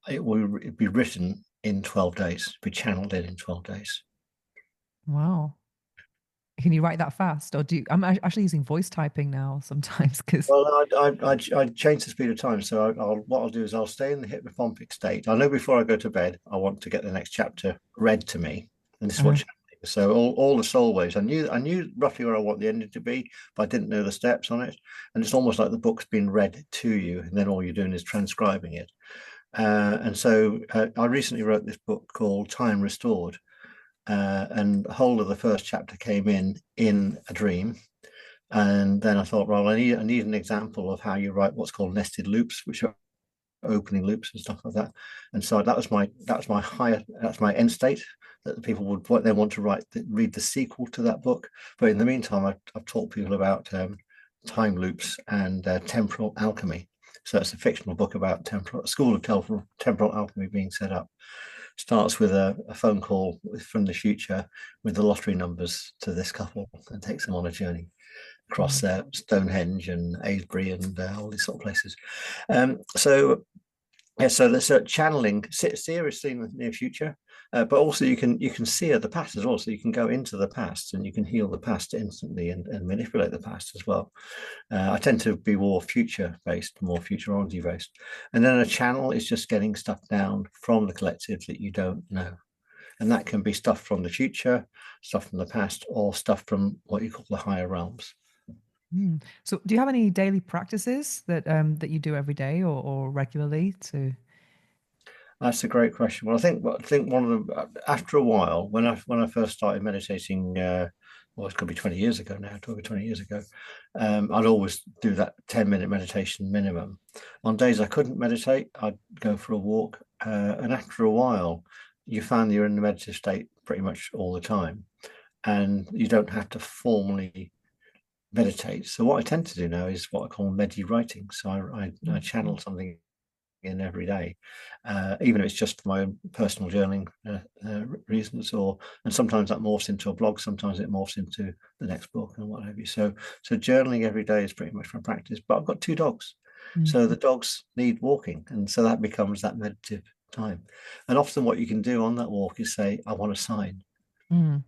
it will be written in 12 days, be channeled in 12 days. Wow. Can you write that fast, or do you? I'm actually using voice typing now sometimes because. Well, I change the speed of time. So what I'll do is I'll stay in the hypnopompic state. I know before I go to bed, I want to get the next chapter read to me, and this is what. So all the soul waves. I knew roughly where I want the ending to be, but I didn't know the steps on it. And it's almost like the book's been read to you, and then all you're doing is transcribing it. And so I recently wrote this book called Time Restored, and the whole of the first chapter came in a dream. And then I thought, well, I need an example of how you write what's called nested loops, which are opening loops and stuff like that. And so that's my end state that the people would what they want to read the sequel to that book. But in the meantime, I've taught people about time loops and temporal alchemy. So it's a fictional book about a school of temporal alchemy being set up. starts with a phone call from the future with the lottery numbers to this couple and takes them on a journey across Stonehenge and Avebury and all these sort of places. So yeah, so there's a channeling seriously in the near future, but also you can sear the past as well. So you can go into the past and you can heal the past instantly and manipulate the past as well. I tend to be more future based, more futurology based, and then a channel is just getting stuff down from the collective that you don't know, and that can be stuff from the future, stuff from the past, or stuff from what you call the higher realms. So, do you have any daily practices that you do every day or regularly to? That's a great question. Well, I think one of the after a while, when I first started meditating, well, it's going to be 20 years ago now, over 20 years ago, I'd always do that 10-minute meditation minimum. On days I couldn't meditate, I'd go for a walk, and after a while, you find you're in the meditative state pretty much all the time, and you don't have to formally meditate. So what I tend to do now is what I call medi writing. So I channel something in every day, even if it's just for my own personal journaling reasons, and sometimes that morphs into a blog, sometimes it morphs into the next book and what have you. So journaling every day is pretty much my practice. But I've got two dogs, so the dogs need walking, and so that becomes that meditative time. And often what you can do on that walk is say, I want a sign. Mm,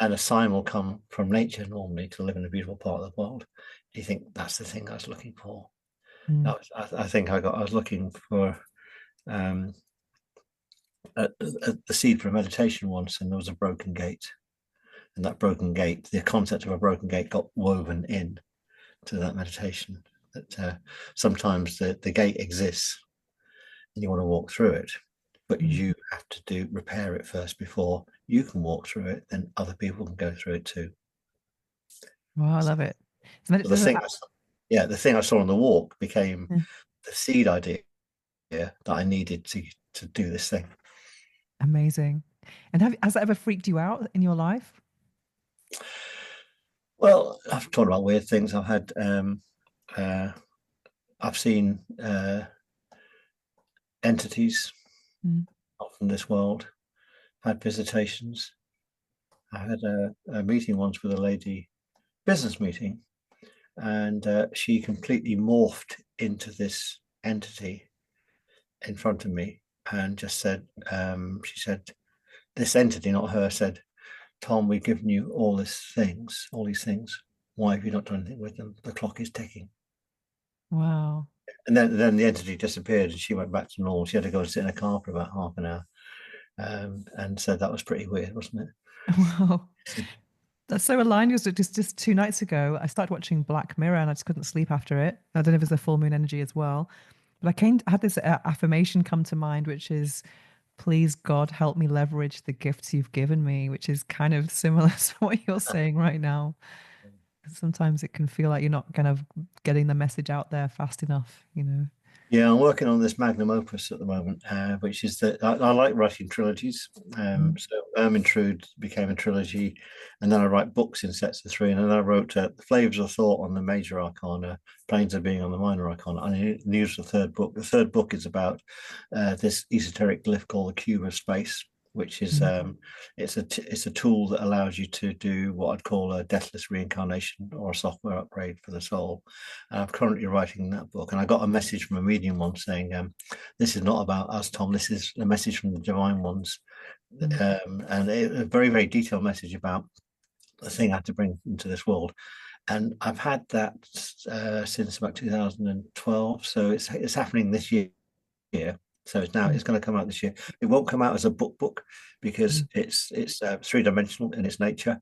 And a sign will come from nature normally to live in a beautiful part of the world. You think that's the thing I was looking for. mm, I think I was looking for the seed for a meditation once, and there was a broken gate. And that broken gate, the concept of a broken gate got woven in to that meditation. That sometimes the gate exists and you want to walk through it, but mm. you have to repair it first before you can walk through it, then other people can go through it too. Wow, I love it. So But the thing I saw on the walk became yeah, the seed idea that I needed to do this thing. amazing. And has that ever freaked you out in your life? Well, I've talked about weird things. Uh, I've seen entities Mm, not from this world. Had visitations. I had a meeting once with a lady, business meeting, and she completely morphed into this entity in front of me and just said, she said, this entity, not her, said, Tom, we've given you all these things. Why have you not done anything with them? The clock is ticking. wow. And then the entity disappeared and she went back to normal. She had to go and sit in a car for about half an hour. And so that was pretty weird, wasn't it? Wow. That's so aligned because just 2 nights ago, I started watching Black Mirror and I just couldn't sleep after it. I don't know if it's a full moon energy as well, but I had this affirmation come to mind, which is, please God, help me leverage the gifts you've given me, which is kind of similar to what you're saying right now. Sometimes it can feel like you're not kind of getting the message out there fast enough, you know? Yeah, I'm working on this magnum opus at the moment, which is that I like writing trilogies. Mm, So Ermintrude became a trilogy, and then I write books in sets of three. And then I wrote The Flavors of Thought on the major arcana, Planes of Being on the minor arcana. I used the third book. The third book is about this esoteric glyph called the cube of space, which is mm. it's a tool that allows you to do what I'd call a deathless reincarnation or a software upgrade for the soul. And I'm currently writing that book, and I got a message from a medium once saying, "This is not about us, Tom. This is a message from the divine ones," Mm. and a very very detailed message about the thing I have to bring into this world. And I've had that since about 2012, so it's happening this year. So Mm. it's going to come out this year. It won't come out as a book because Mm. it's three-dimensional in its nature.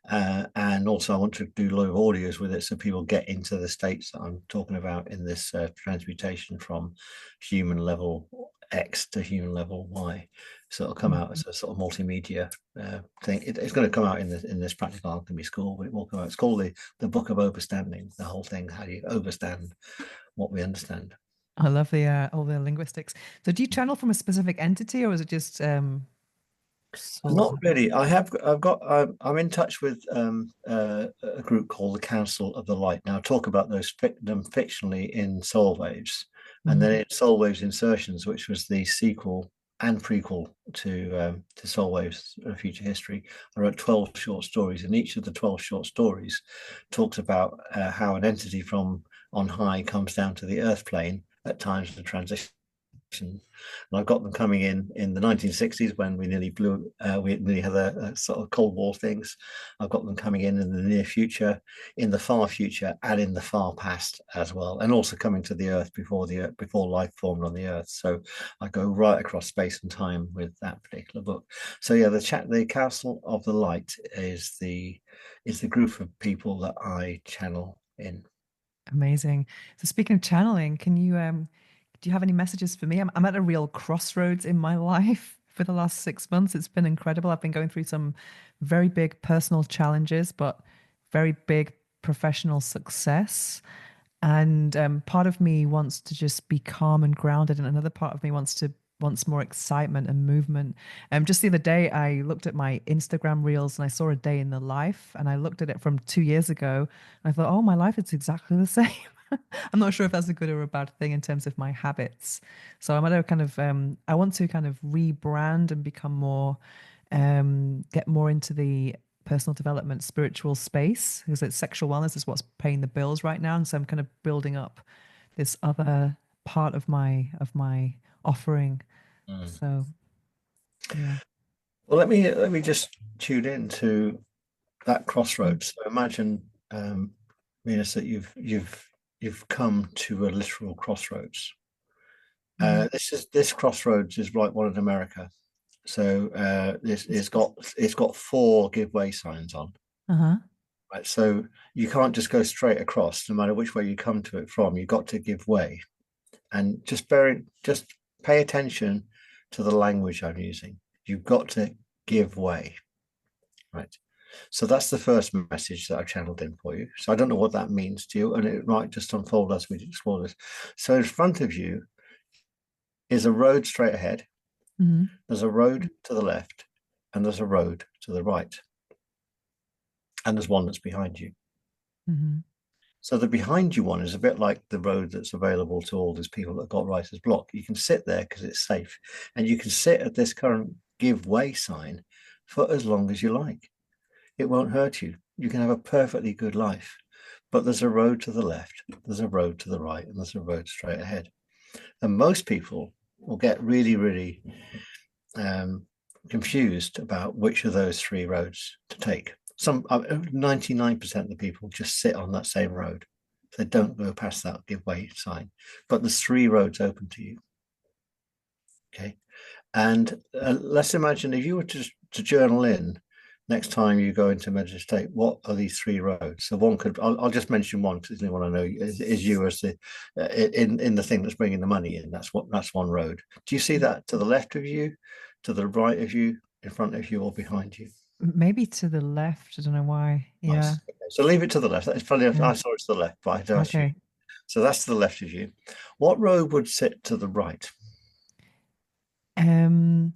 And also I want to do a lot of audios with it so people get into the states that I'm talking about in this transmutation from human level X to human level Y. So it'll come Mm. out as a sort of multimedia thing. It's going to come out in this practical alchemy school, but it will come out. It's called the Book of Overstanding. The whole thing, how do you overstand what we understand? I love the all the linguistics. So do you channel from a specific entity or is it just Not sources? really. I'm in touch with a group called the Council of the Light. Now, I talk about them fictionally in Soul Waves, and Mm. then in Soul Waves Insertions, which was the sequel. and prequel to Soul Waves Future History. I wrote 12 short stories, and each of the 12 short stories talks about how an entity from on high comes down to the Earth plane at times of transition. And I've got them coming in the 1960s when we nearly had a sort of Cold War things. I've got them coming in the near future, in the far future, and in the far past as well, and also coming to the Earth before life formed on the Earth. So I go right across space and time with that particular book. So yeah, the Castle of the Light is the group of people that I channel in. Amazing. So speaking of channeling, can you do you have any messages for me? I'm at a real crossroads in my life for the last 6 months. It's been incredible. I've been going through some very big personal challenges, but very big professional success. And part of me wants to just be calm and grounded, and another part of me wants more excitement and movement. Just the other day, I looked at my Instagram reels and I saw a day in the life, and I looked at it from 2 years ago, and I thought, oh, my life is exactly the same. I'm not sure if that's a good or a bad thing in terms of my habits. So I'm at a kind of I want to kind of rebrand and become more get more into the personal development spiritual space, because it's sexual wellness is what's paying the bills right now, and so I'm kind of building up this other part of my offering. Mm. So yeah. Well, let me just tune in to that Mm. crossroads. So imagine, Venus, that you've come to a literal crossroads. Mm-hmm. This crossroads is like one in America. So this it's got four give way signs on. Uh-huh. Right. So you can't just go straight across, no matter which way you come to it from. You've got to give way, and just pay attention to the language I'm using. You've got to give way. Right. So that's the first message that I've channeled in for you. So I don't know what that means to you, and it might just unfold as we explore this. So in front of you is a road straight ahead. Mm-hmm. There's a road to the left, and there's a road to the right, and there's one that's behind you. Mm-hmm. So the behind you one is a bit like the road that's available to all these people that got writer's block. You can sit there because it's safe, and you can sit at this current give way sign for as long as you like. It won't hurt you. You can have a perfectly good life. But there's a road to the left, there's a road to the right, and there's a road straight ahead. And most people will get really, really confused about which of those three roads to take. 99% of the people just sit on that same road. They don't go past that give way sign. But there's three roads open to you. Okay. And let's imagine if you were to journal in next time you go into meditative state, what are these three roads? So one could, I'll just mention one because the only one I know is you as the in the thing that's bringing the money in. That's one road. Do you see that to the left of you, to the right of you, in front of you, or behind you? Maybe to the left. I don't know why. Yeah. Nice. Okay. So leave it to the left. It's funny. Yeah. I saw it to the left, but I had to ask you. Okay. So that's to the left of you. What road would sit to the right? Um,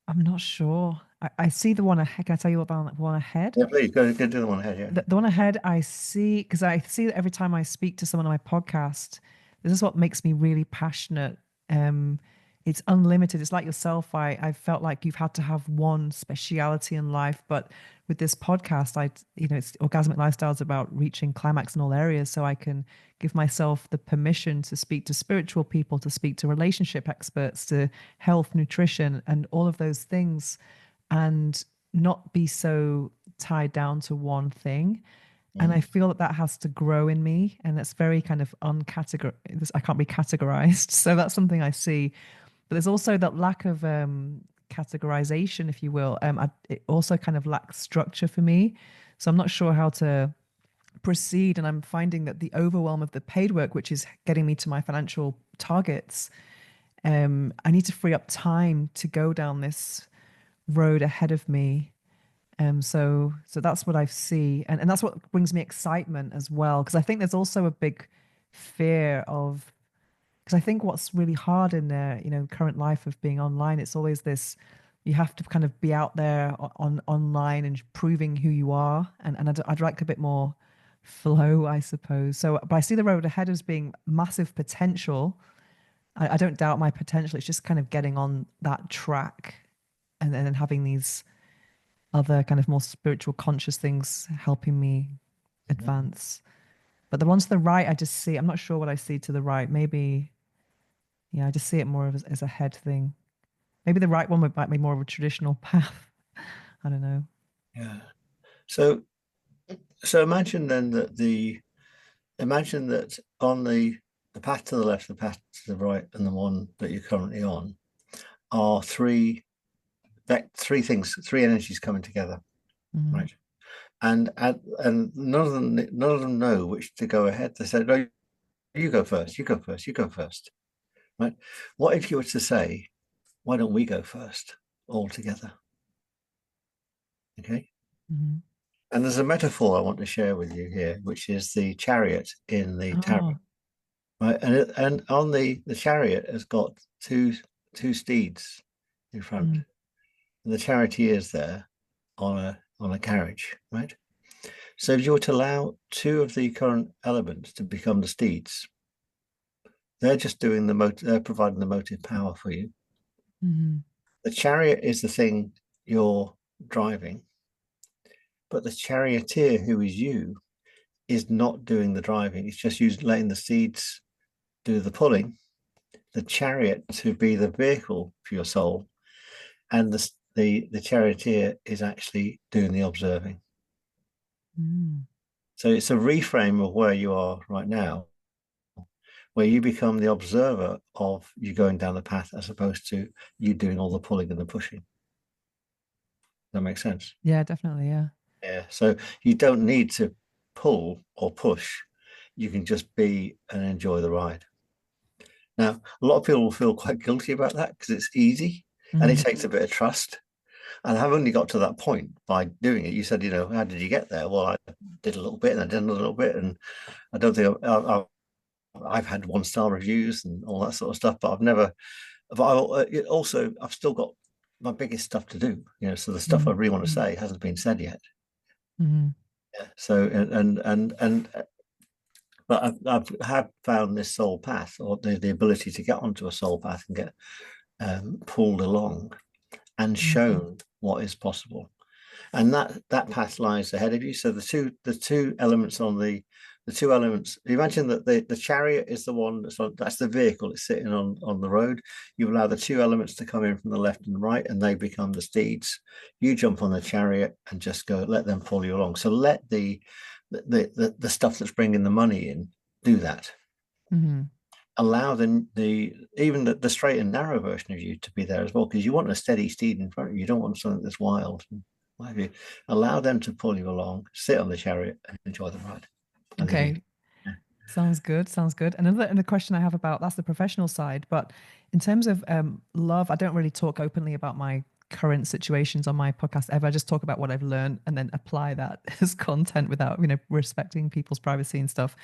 I'm not sure. I see the one ahead. Can I tell you about the one ahead? Yeah, please go do the one ahead. Yeah. The one ahead, I see, because I see that every time I speak to someone on my podcast, this is what makes me really passionate. Um, it's unlimited. It's like yourself. I felt like you've had to have one speciality in life, but with this podcast, it's orgasmic lifestyles about reaching climax in all areas, so I can give myself the permission to speak to spiritual people, to speak to relationship experts, to health, nutrition, and all of those things, and not be so tied down to one thing. And I Mm, feel that that has to grow in me, and it's very kind of uncategorized. I can't be categorized, so that's something I see. But there's also that lack of categorization, if you will. It also kind of lacks structure for me, so I'm not sure how to proceed. And I'm finding that the overwhelm of the paid work, which is getting me to my financial targets, I need to free up time to go down this road ahead of me. So that's what I see, and that's what brings me excitement as well. Because I think there's also a big fear of, because I think what's really hard in the current life of being online, it's always this, you have to kind of be out there on online and proving who you are, and I'd like a bit more flow, I suppose. So, but I see the road ahead as being massive potential. I don't doubt my potential. It's just kind of getting on that track and then having these other kind of more spiritual conscious things helping me advance. But the ones to the right, I just see, I'm not sure what I see to the right. Maybe, yeah, I just see it more as a head thing. Maybe the right one might be more of a traditional path. I don't know. Yeah. So so imagine then that the imagine that on the path to the left, the path to the right, and the one that you're currently on are three things, three energies coming together, Mm-hmm. right? And none of them know which to go ahead. They said, "No, you go first. You go first. You go first." Right? What if you were to say, "Why don't we go first, all together?" Okay. Mm-hmm. And there's a metaphor I want to share with you here, which is the chariot in the tarot. Oh, Right, and on the chariot has got two steeds in front, mm, and the charioteer is there on a carriage, right? So if you were to allow two of the current elements to become the steeds, they're just doing they're providing the motive power for you. mm-hmm. The chariot is the thing you're driving, but the charioteer, who is you, is not doing the driving. It's just letting the steeds do the pulling, the chariot to be the vehicle for your soul, and the charioteer is actually doing the observing. Mm. So it's a reframe of where you are right now, where you become the observer of you going down the path as opposed to you doing all the pulling and the pushing. Does that make sense? Yeah, definitely. Yeah. Yeah. So you don't need to pull or push. You can just be and enjoy the ride. Now, a lot of people will feel quite guilty about that because it's easy and it Mm-hmm. takes a bit of trust. And I've only got to that point by doing it. You said, how did you get there? Well, I did a little bit and I did a little bit. And I don't think I've had 1-star reviews and all that sort of stuff, but I've never, but I've still got my biggest stuff to do, so the stuff I Mm-hmm. really want to say hasn't been said yet. Mm-hmm. Yeah. So, but have found this soul path or the ability to get onto a soul path and get pulled along and Mm-hmm. shown what is possible. And that path lies ahead of you. So the two elements imagine that the chariot is the one that's the vehicle. It's sitting on the road. You allow the two elements to come in from the left and the right, and they become the steeds. You jump on the chariot and just go, let them pull you along. So let the stuff that's bringing the money in do that. Mm-hmm. Allow even the straight and narrow version of you to be there as well, because you want a steady steed in front of you. You don't want something that's wild. What have you? Allow them to pull you along, sit on the chariot, and enjoy the ride. And then you, Okay. Sounds good. Sounds good. Another question I have about that's the professional side, but in terms of love, I don't really talk openly about my current situations on my podcast ever. I just talk about what I've learned and then apply that as content without, respecting people's privacy and stuff.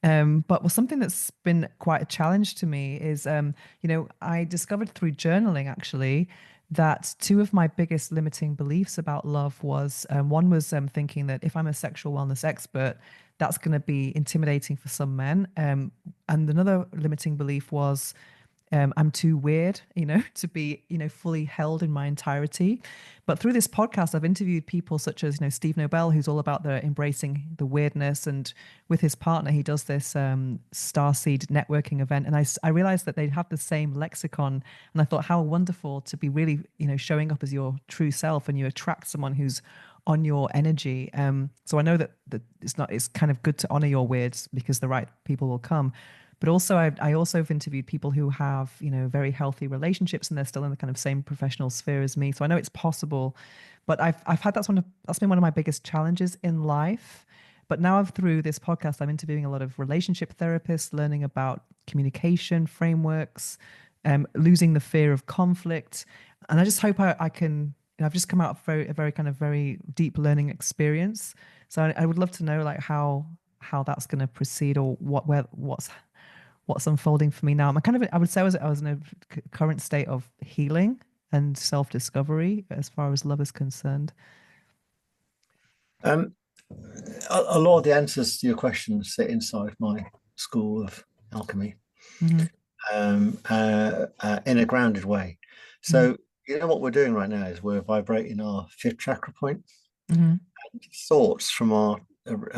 But was something that's been quite a challenge to me is, I discovered through journaling actually that two of my biggest limiting beliefs about love was one was thinking that if I'm a sexual wellness expert, that's going to be intimidating for some men. And another limiting belief was I'm too weird, to be, fully held in my entirety. But through this podcast, I've interviewed people such as, Steve Nobel, who's all about the embracing the weirdness. And with his partner, he does this Starseed networking event. And I realized that they have the same lexicon. And I thought, how wonderful to be really, showing up as your true self and you attract someone who's on your energy. So I know that it's kind of good to honor your weirds because the right people will come. But also, I also have interviewed people who have, very healthy relationships and they're still in the kind of same professional sphere as me. So I know it's possible, but I've had that's been one of my biggest challenges in life. But now through this podcast, I'm interviewing a lot of relationship therapists, learning about communication frameworks, losing the fear of conflict, and I just hope I can. I've just come out of a very kind of very deep learning experience. So I would love to know like how that's going to proceed or what's unfolding for me now. I'm kind of, I would say I was in a current state of healing and self-discovery as far as love is concerned. um, A lot of the answers to your questions sit inside my school of alchemy, Hmm. in a grounded way. Hmm. So, you know what we're doing right now is we're vibrating our fifth chakra point. Hmm. Thoughts from our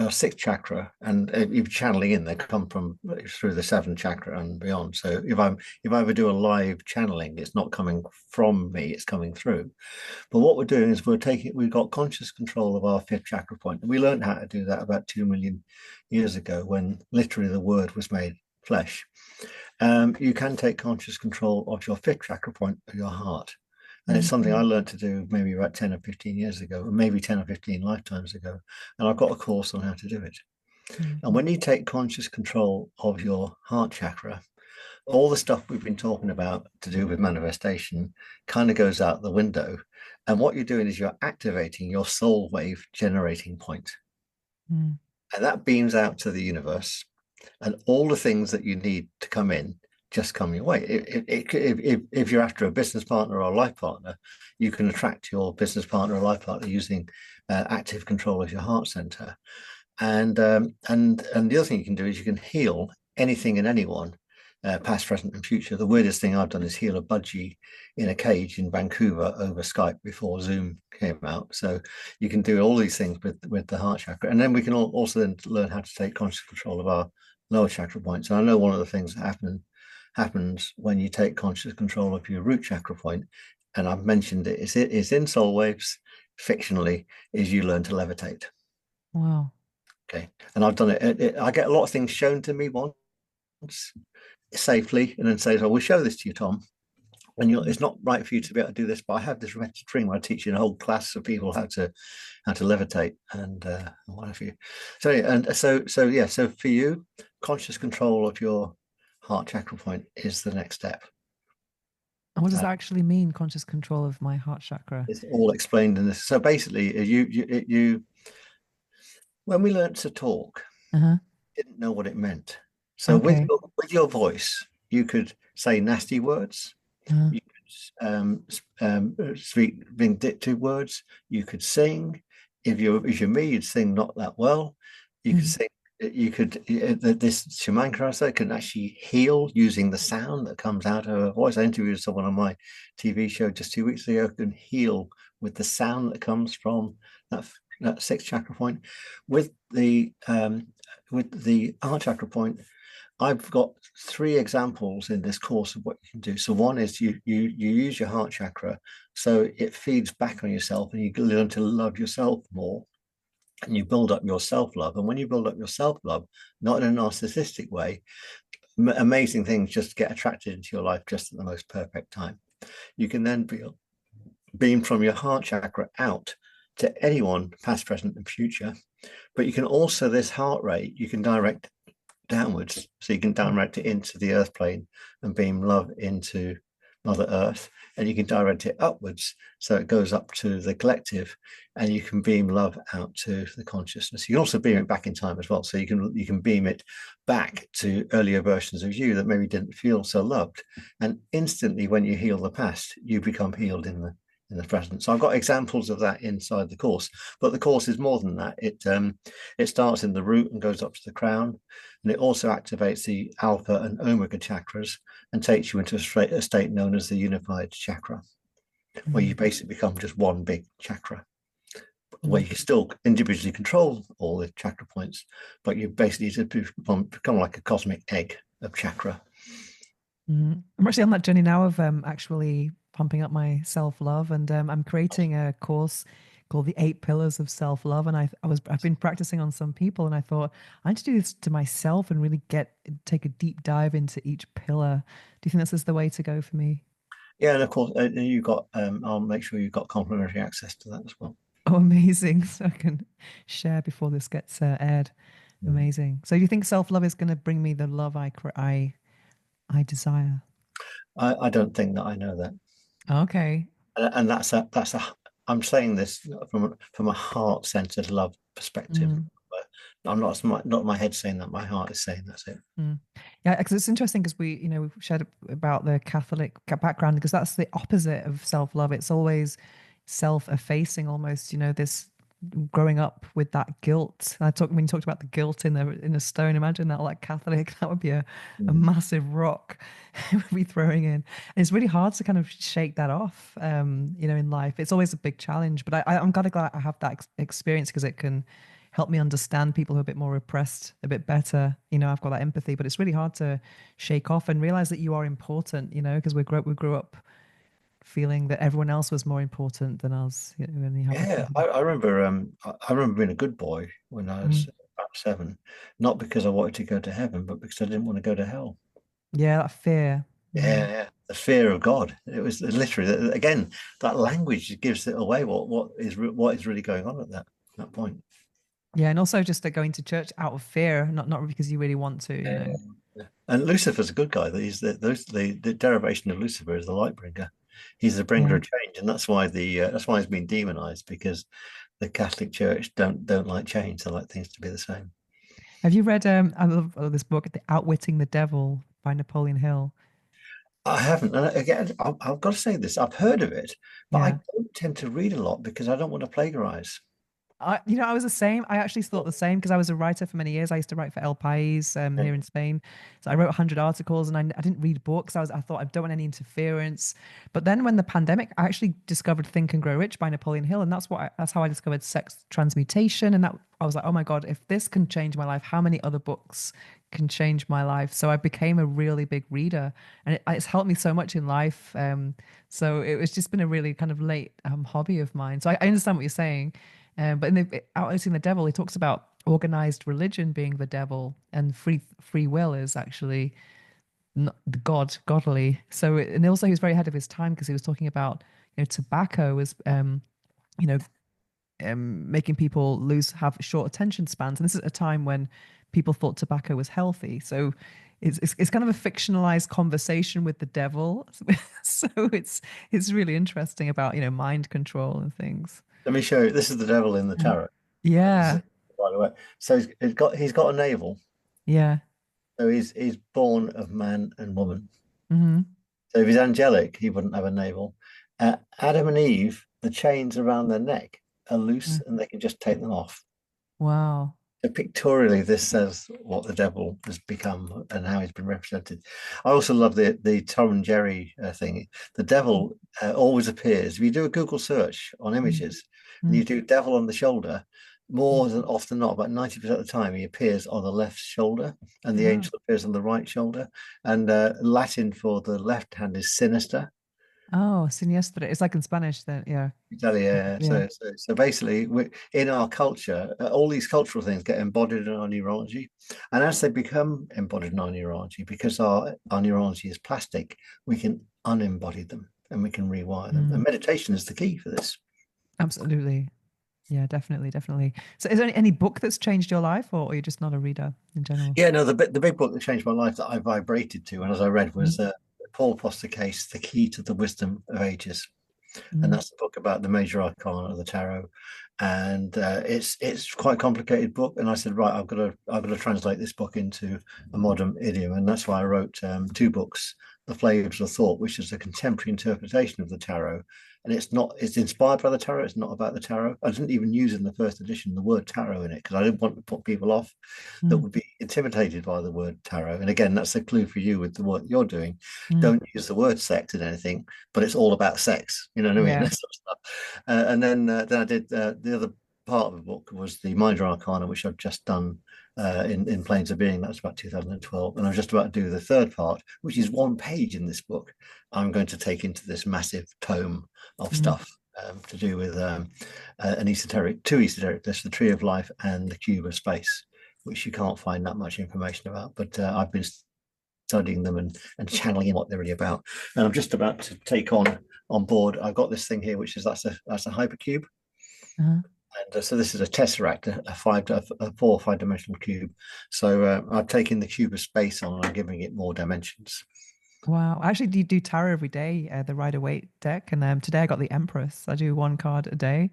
sixth chakra, and if channeling in, they come from through the seventh chakra and beyond. So if I ever do a live channeling, it's not coming from me; it's coming through. But what we're doing is we've got conscious control of our fifth chakra point. And we learned how to do that about 2 million years ago when literally the word was made flesh. You can take conscious control of your fifth chakra point of your heart. And it's something I learned to do maybe about 10 or 15 years ago, or maybe 10 or 15 lifetimes ago. And I've got a course on how to do it. And when you take conscious control of your heart chakra, all the stuff we've been talking about to do with manifestation kind of goes out the window. And what you're doing is you're activating your soul wave generating point. Hmm. And that beams out to the universe, and all the things that you need to come in just come your way. If you're after a business partner or a life partner, you can attract your business partner or life partner using active control of your heart center. And the other thing you can do is you can heal anything and anyone, past, present, and future. The weirdest thing I've done is heal a budgie in a cage in Vancouver over Skype before Zoom came out. So you can do all these things with the heart chakra, and then we can also then learn how to take conscious control of our lower chakra points. And I know one of the things that happens when you take conscious control of your root chakra point, and I've mentioned it's in soul waves. Fictionally, is you learn to levitate. Wow. Okay, and I've done it. I get a lot of things shown to me once safely, and then say, "I will show this to you, Tom." And it's not right for you to be able to do this, but I have this repetitive dream where I teach a whole class of people how to levitate and what have you. So yeah, and so yeah. So for you, conscious control of your heart chakra point is the next step. And what does Uh, that actually mean? Conscious control of my heart chakra. it's all explained in this. So basically, you when we learned to talk, Uh-huh. didn't know what it meant. So Okay. with your voice, you could say nasty words. Uh, You could speak vindictive words. You could sing. If you're me, you'd sing not that well. You could mhm. sing. You could this Shamankara can actually heal using the sound that comes out of her voice. I interviewed someone on my TV show just 2 weeks ago who can heal with the sound that comes from that that sixth chakra point. With the heart chakra point, I've got three examples in this course of what you can do. So one is you use your heart chakra so it feeds back on yourself and you learn to love yourself more and you build up your self-love. And when you build up your self-love, not in a narcissistic way, amazing things just get attracted into your life just at the most perfect time. You can then beam from your heart chakra out to anyone, past, present, and future. But you can also, this heart rate, you can direct downwards. So you can direct it into the earth plane and beam love into Mother Earth. And you can direct it upwards. So it goes up to the collective and you can beam love out to the consciousness. You can also beam it back in time as well. So you can beam it back to earlier versions of you that maybe didn't feel so loved. And instantly when you heal the past, you become healed in the present. So I've got examples of that inside the course, but the course is more than that. It starts in the root and goes up to the crown, and it also activates the alpha and omega chakras and takes you into a state known as the unified chakra, where you Mhm. basically become just one big chakra, where Mhm. you can still individually control all the chakra points, but you basically become like a cosmic egg of chakra. I'm actually on that journey now of actually pumping up my self-love, and I'm creating a course called the 8 Pillars of Self-Love. And I've been practicing on some people, and I thought I need to do this to myself and really take a deep dive into each pillar. Do you think this is the way to go for me? Yeah, and of course, you got. I'll make sure you've got complimentary access to that as well. Oh, amazing! So I can share before this gets aired. Mm. Amazing. So do you think self-love is going to bring me the love I desire? I don't think that I know that. Okay. And that's a I'm saying this from a heart-centered love perspective. Mm. I'm not my head saying that, my heart is saying that's it. Mm. Yeah, because it's interesting because we've shared about the Catholic background because that's the opposite of self-love. It's always self-effacing almost, this growing up with that guilt. I talked when you talked about the guilt in a stone. Imagine that, like Catholic, that would be a Mm. massive rock we'd be throwing in. And it's really hard to kind of shake that off. In life, it's always a big challenge. But I'm kind of glad I have that experience because it can help me understand people who are a bit more repressed a bit better. I've got that empathy, but it's really hard to shake off and realize that you are important. Because we grew up feeling that everyone else was more important than us. When you have the Yeah, freedom. I remember being a good boy when I was Mm. about 7, not because I wanted to go to heaven, but because I didn't want to go to hell. Yeah, that fear. Yeah, yeah. The fear of God. It was literally again that language gives it away. What is really going on at that point. Yeah, and also just going to church out of fear, not because you really want to. Yeah. Yeah. And Lucifer's a good guy. He's the derivation of Lucifer is the light bringer. He's the bringer Yeah. of change, and that's why he's been demonized because the Catholic Church don't like change. They like things to be the same. Have you read I love this book, The Outwitting the Devil by Napoleon Hill? I haven't. And again, I've got to say this. I've heard of it, but I Yeah. don't tend to read a lot because I don't want to plagiarize. I was the same. I actually thought the same because I was a writer for many years. I used to write for El País Yeah. here in Spain. So I wrote 100 articles and I didn't read books. I thought I don't want any interference. But then when the pandemic, I actually discovered Think and Grow Rich by Napoleon Hill, and that's how I discovered sex transmutation. And that I was like, oh my God, if this can change my life, how many other books can change my life? So I became a really big reader, and it's helped me so much in life. So it was just been a really kind of late hobby of mine. So I understand what you're saying. But in the Outwitting the Devil, he talks about organized religion being the devil, and free will is actually not the godly. So, and also he was very ahead of his time because he was talking about tobacco as you know making people have short attention spans, and this is a time when people thought tobacco was healthy. So. It's kind of a fictionalized conversation with the devil, so it's really interesting about mind control and things. Let me show you. This is the devil in the tarot. This is, Yeah, by the way. So he's got a navel. yeah. So he's born of man and woman. Hmm. So if he's angelic, he wouldn't have a navel. Adam and Eve, the chains around their neck are loose and they can just take them off. Wow. So pictorially, this says what the devil has become and how he's been represented. I also love the Tom and Jerry thing. The devil always appears. If you do a Google search on images and you Mm-hmm. do devil on the shoulder, more than often not, about 90% of the time, he appears on the left shoulder and the Oh. angel appears on the right shoulder. And Latin for the left hand is sinister. Oh, siniestra. It's like in Spanish then. Yeah. Exactly, yeah. Yeah. So basically, in our culture, all these cultural things get embodied in our neurology, and as they become embodied in our neurology, because our neurology is plastic, we can unembody them and we can rewire them. And Mm. meditation is the key for this. Absolutely. Yeah, definitely, definitely. So is there any book that's changed your life, or you're just not a reader in general? Yeah, no, the big book that changed my life that I vibrated to, and as I read was Mm. Paul Case, The Key to the Wisdom of Ages. And Mm. that's the book about the major arcana of the tarot. And it's quite a complicated book. And I said, right, I've got to translate this book into a modern idiom, and that's why I wrote two books: The Flavors of Thought, which is a contemporary interpretation of the tarot. And it's inspired by the tarot. It's not about the tarot. I didn't even use in the first edition the word tarot in it because I didn't want to put people off that Mm. would be intimidated by the word tarot. And again, that's a clue for you with the work you're doing. Mm. Don't use the word sex in anything, but it's all about sex. You know what I mean? Yeah. That sort of stuff. And then I did the other part of the book was the Minor Arcana, which I've just done in Planes of Being. That was about 2012, and I'm just about to do the third part, which is one page in this book. I'm going to take into this massive tome of Mm. stuff. To do with two esoteric lists, the Tree of Life and the Cube of Space, which you can't find that much information about. But I've been studying them and channeling what they're really about. And I'm just about to take on board. I've got this thing here, which is that's a hypercube. Uh-huh. And so this is a tesseract, a 4 or 5 dimensional cube. So I've taken the cube of space on and I'm giving it more dimensions. Wow. I actually do tarot every day, the Rider Waite deck. And today I got the Empress. I do one card a day.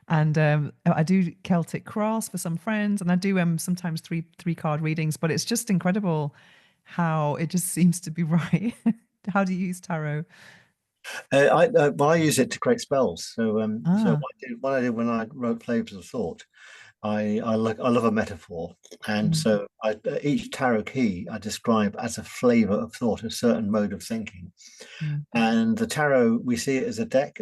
And I do Celtic Cross for some friends. And I do sometimes three card readings. But it's just incredible how it just seems to be right. How do you use tarot? Well, I use it to create spells. So Ah. what I did when I wrote Flavors of Thought, I love a metaphor, and Mm, so each tarot key I describe as a flavor of thought, a certain mode of thinking. mm, And the tarot, we see it as a deck,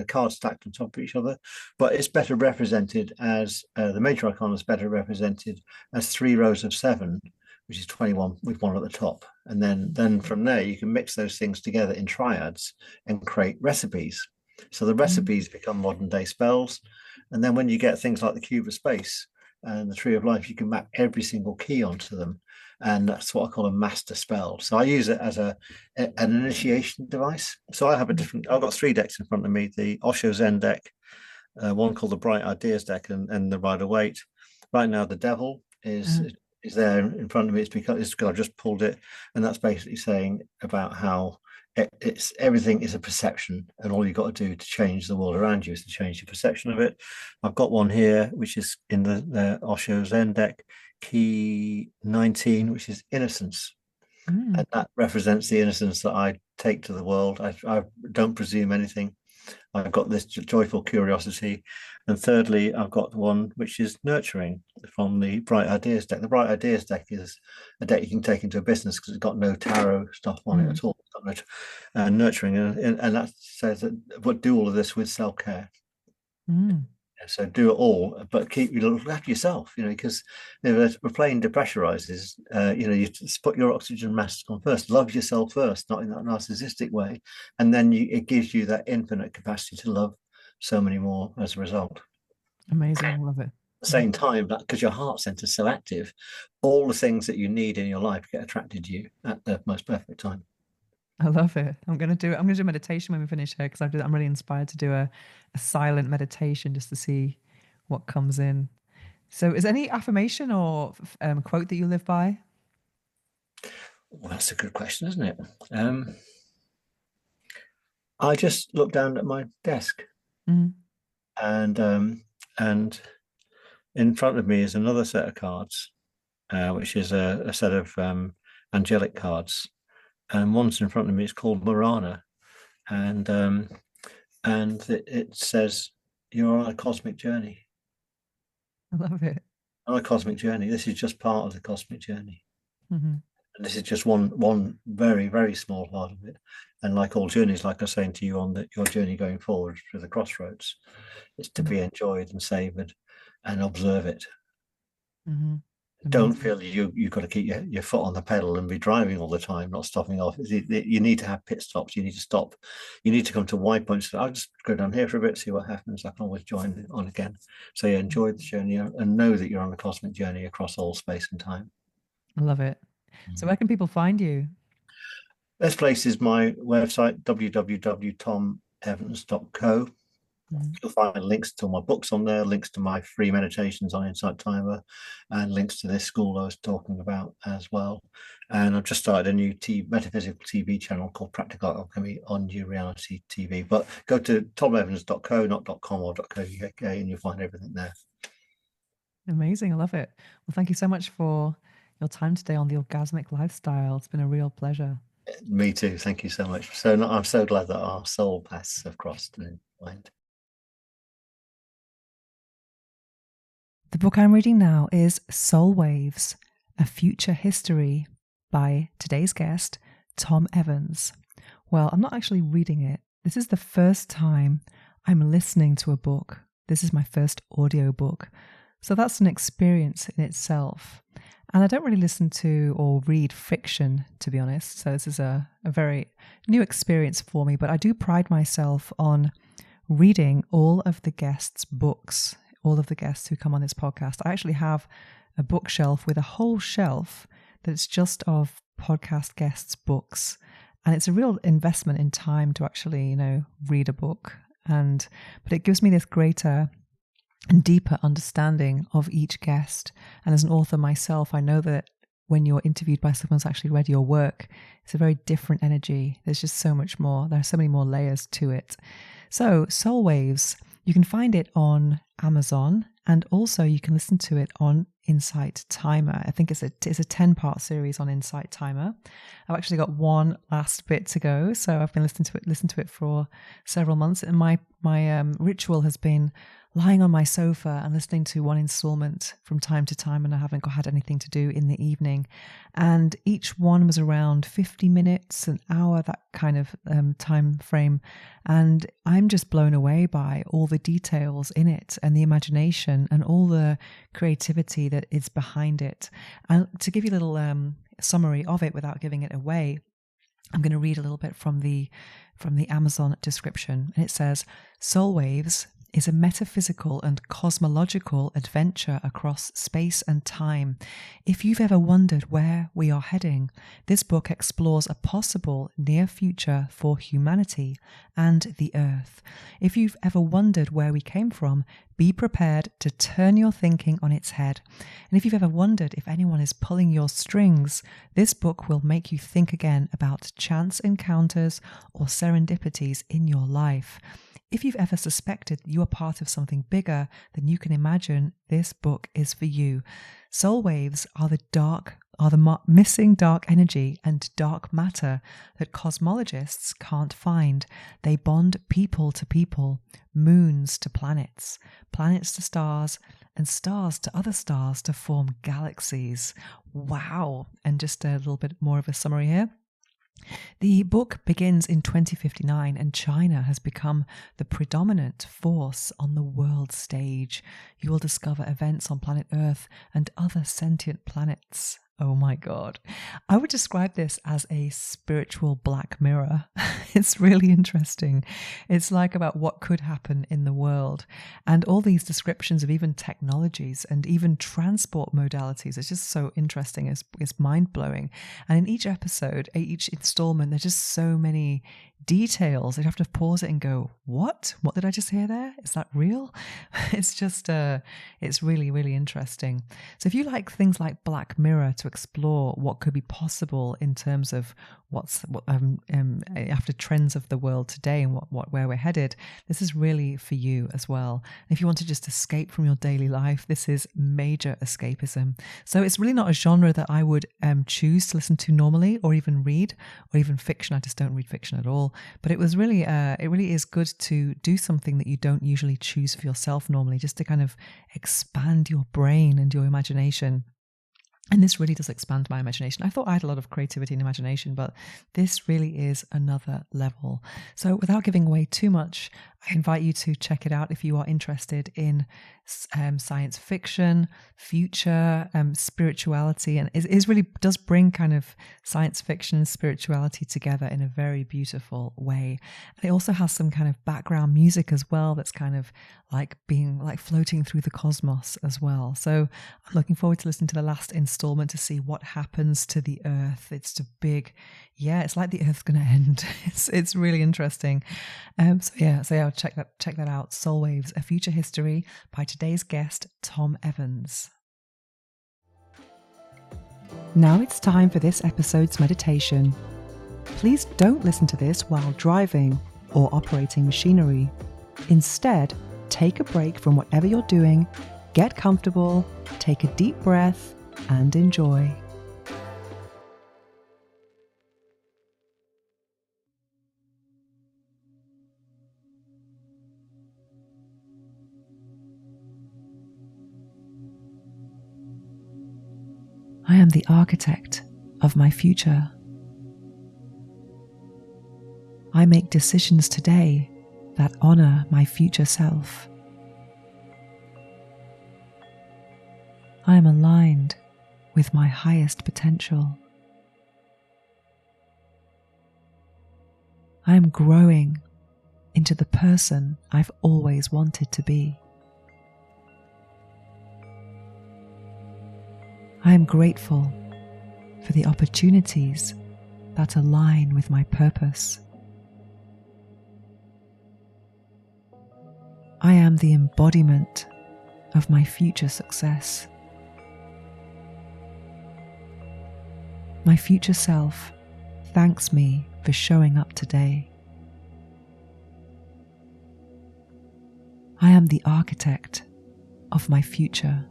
cards stacked on top of each other, but it's better represented as the major arcana is better represented as 3 rows of 7, which is 21 with one at the top. And then from there, you can mix those things together in triads and create recipes. So the mm, recipes become modern day spells. And then when you get things like the Cube of Space and the Tree of Life, you can map every single key onto them. And that's what I call a master spell. So I use it as an initiation device. So mm, I've got 3 decks in front of me: the Osho Zen deck, one called the Bright Ideas deck, and the Rider Waite. Right now, the Devil uh, is there in front of me. It's because I've just pulled it, and that's basically saying about how it's everything is a perception, and all you've got to do to change the world around you is to change your perception of it. I've got one here, which is in the Osho Zen deck, key 19, which is innocence, mm. and that represents the innocence that I take to the world. I don't presume anything. I've got this joyful curiosity. And thirdly, I've got one which is nurturing from the Bright Ideas deck. The Bright Ideas deck is a deck you can take into a business because it's got no tarot stuff on it Mm, at all. It's got no nurturing. And that says that, but do all of this with self care. mm. So do it all, but keep you look after yourself, because we're playing depressurizes. You just put your oxygen mask on first. Love yourself first, not in that narcissistic way, and then it gives you that infinite capacity to love so many more as a result. Amazing. I love it. At the same time, that because your heart center is so active, all the things that you need in your life get attracted to you at the most perfect time. I love it. I'm gonna do meditation when we finish here because I'm really inspired to do a silent meditation just to see what comes in. So, is there any affirmation or quote that you live by? Well, that's a good question, isn't it? I just looked down at my desk, Mm, and and in front of me is another set of cards, which is a set of angelic cards, and one's in front of me. It's called Marana, and it says you're on a cosmic journey. I love it. On a cosmic journey. This is just part of the cosmic journey, Hmm. and this is just one very very small part of it. And like all journeys, like I was saying to you on your journey going forward through the crossroads, it's to be enjoyed and savoured, and observe it. Hmm. Don't Amazing. feel you've got to keep your foot on the pedal and be driving all the time, not stopping off. You need to have pit stops. You need to stop. You need to come to wide points. I'll just go down here for a bit, see what happens. I can always join on again. So yeah, enjoy the journey and know that you're on a cosmic journey across all space and time. I love it. So, where can people find you? This place is my website, www.tomevans.co. Mm, You'll find links to my books on there, links to my free meditations on Insight Timer, and links to this school I was talking about as well. And I've just started a new metaphysical TV channel called Practical Alchemy on New Reality TV. But go to tomevans.co, not .com or .co.uk, and you'll find everything there. Amazing. I love it. Well, thank you so much for your time today on the orgasmic lifestyle. It's been a real pleasure. Me too. Thank you so much. So I'm so glad that our soul paths have crossed and aligned. The book I'm reading now is Soul Waves, A Future History by today's guest, Tom Evans. Well, I'm not actually reading it. This is the first time I'm listening to a book. This is my first audio book. So that's an experience in itself. And I don't really listen to or read fiction, to be honest. So this is a very new experience for me. But I do pride myself on reading all of the guests' books, all of the guests who come on this podcast. I actually have a bookshelf with a whole shelf that's just of podcast guests' books. And it's a real investment in time to actually, read a book. But it gives me this greater and deeper understanding of each guest. And as an author myself, I know that when you're interviewed by someone who's actually read your work, it's a very different energy. There's just so much more. There are so many more layers to it. So Soul Waves, you can find it on Amazon, and also you can listen to it on Insight Timer. I think it's a 10-part series on Insight Timer. I've actually got one last bit to go, so I've been listening to it for several months, and my ritual has been lying on my sofa and listening to one installment from time to time, and I haven't had anything to do in the evening. And each one was around 50 minutes, an hour, that kind of time frame. And I'm just blown away by all the details in it and the imagination and all the creativity that is behind it. And to give you a little summary of it without giving it away, I'm going to read a little bit from the Amazon description. And it says, Soul Waves is a metaphysical and cosmological adventure across space and time. If you've ever wondered where we are heading, this book explores a possible near future for humanity and the Earth. If you've ever wondered where we came from, be prepared to turn your thinking on its head. And if you've ever wondered if anyone is pulling your strings, this book will make you think again about chance encounters or serendipities in your life. If you've ever suspected you are part of something bigger than you can imagine, this book is for you. Soul waves are the missing dark energy and dark matter that cosmologists can't find. They bond people to people, moons to planets, planets to stars, and stars to other stars to form galaxies. Wow! And just a little bit more of a summary here. The book begins in 2059, and China has become the predominant force on the world stage. You will discover events on planet Earth and other sentient planets. Oh my God. I would describe this as a spiritual Black Mirror. It's really interesting. It's like about what could happen in the world, and all these descriptions of even technologies and even transport modalities. It's just so interesting. It's mind-blowing. And in each episode, each installment, there's just so many details. You have to pause it and go, what did I just hear there? Is that real? It's just it's really, really interesting. So if you like things like Black Mirror, to explore what could be possible in terms of after trends of the world today and where we're headed, this is really for you as well. And if you want to just escape from your daily life, this is major escapism. So it's really not a genre that I would choose to listen to normally, or even read, or even fiction. I just don't read fiction at all. But it really is good to do something that you don't usually choose for yourself normally, just to kind of expand your brain and your imagination. And this really does expand my imagination. I thought I had a lot of creativity and imagination, but this really is another level. So without giving away too much, I invite you to check it out if you are interested in science fiction, future, spirituality. And it really does bring kind of science fiction and spirituality together in a very beautiful way. And it also has some kind of background music as well that's kind of like being like floating through the cosmos as well. So I'm looking forward to listening to the last installment to see what happens to the Earth. It's too big. Yeah, it's like the Earth's going to end. It's really interesting. So check that out. Soul Waves: A Future History by today's guest, Tom Evans. Now it's time for this episode's meditation. Please don't listen to this while driving or operating machinery. Instead, take a break from whatever you're doing, get comfortable, take a deep breath, and enjoy. I am the architect of my future. I make decisions today that honor my future self. I am aligned with my highest potential. I am growing into the person I've always wanted to be. I am grateful for the opportunities that align with my purpose. I am the embodiment of my future success. My future self thanks me for showing up today. I am the architect of my future.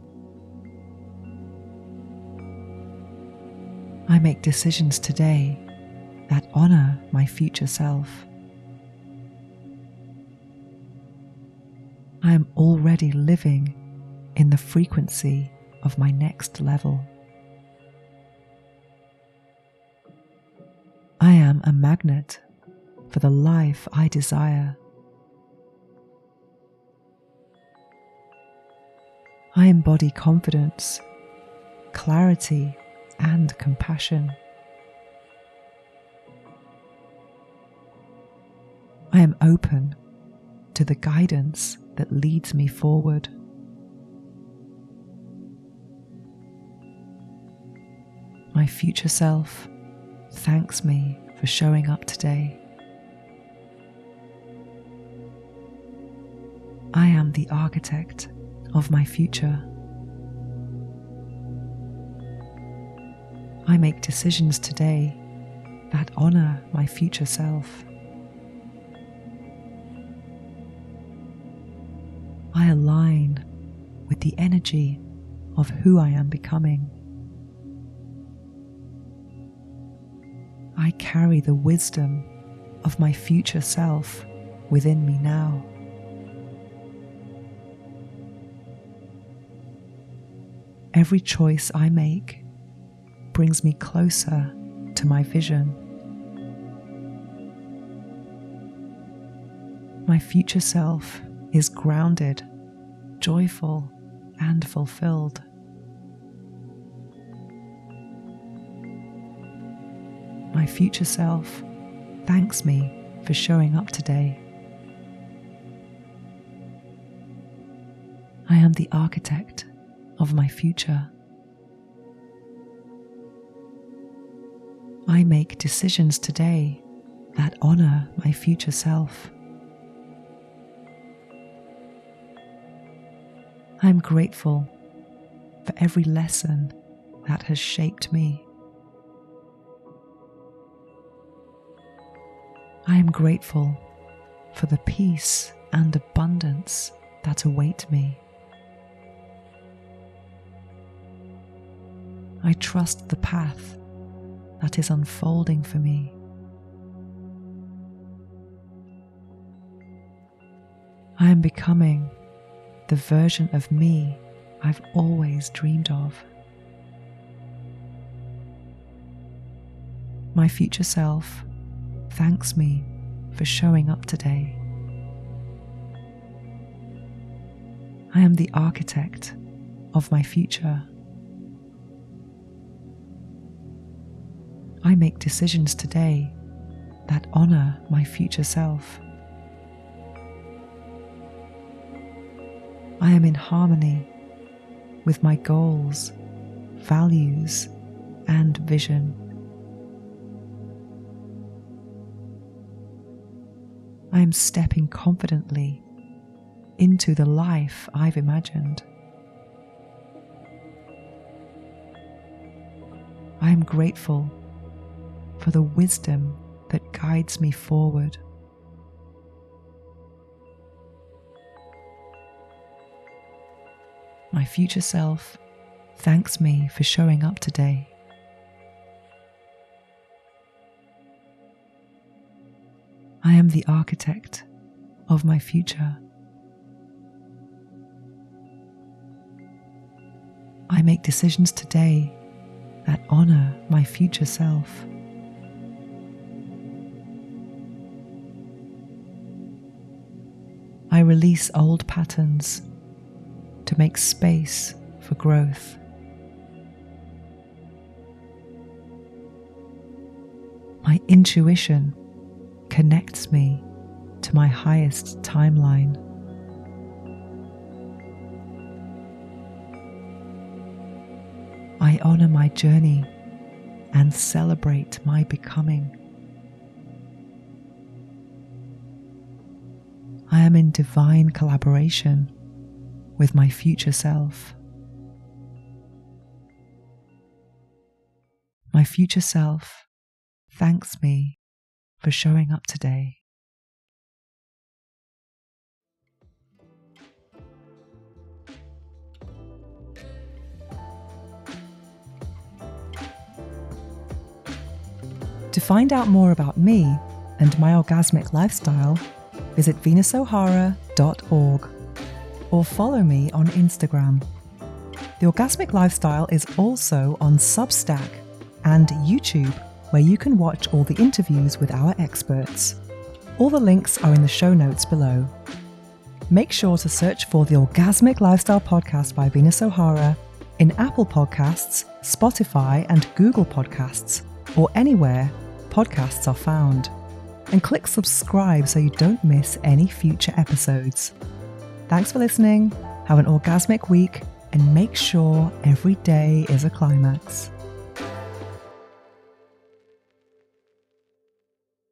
I make decisions today that honor my future self. I am already living in the frequency of my next level. I am a magnet for the life I desire. I embody confidence, clarity, and compassion. I am open to the guidance that leads me forward. My future self thanks me for showing up today. I am the architect of my future. I make decisions today that honor my future self. I align with the energy of who I am becoming. I carry the wisdom of my future self within me now. Every choice I make brings me closer to my vision. My future self is grounded, joyful, and fulfilled. My future self thanks me for showing up today. I am the architect of my future. I make decisions today that honor my future self. I am grateful for every lesson that has shaped me. I am grateful for the peace and abundance that await me. I trust the path that is unfolding for me. I am becoming the version of me I've always dreamed of. My future self thanks me for showing up today. I am the architect of my future. I make decisions today that honor my future self. I am in harmony with my goals, values, and vision. I am stepping confidently into the life I've imagined. I am grateful for the wisdom that guides me forward. My future self thanks me for showing up today. I am the architect of my future. I make decisions today that honor my future self. I release old patterns to make space for growth. My intuition connects me to my highest timeline. I honor my journey and celebrate my becoming. I am in divine collaboration with my future self. My future self thanks me for showing up today. To find out more about me and my orgasmic lifestyle, visit venusohara.org or follow me on Instagram. The Orgasmic Lifestyle is also on Substack and YouTube, where you can watch all the interviews with our experts. All the links are in the show notes below. Make sure to search for the Orgasmic Lifestyle Podcast by Venus O'Hara in Apple Podcasts, Spotify and Google Podcasts, or anywhere podcasts are found. And click subscribe so you don't miss any future episodes. Thanks for listening, have an orgasmic week, and make sure every day is a climax.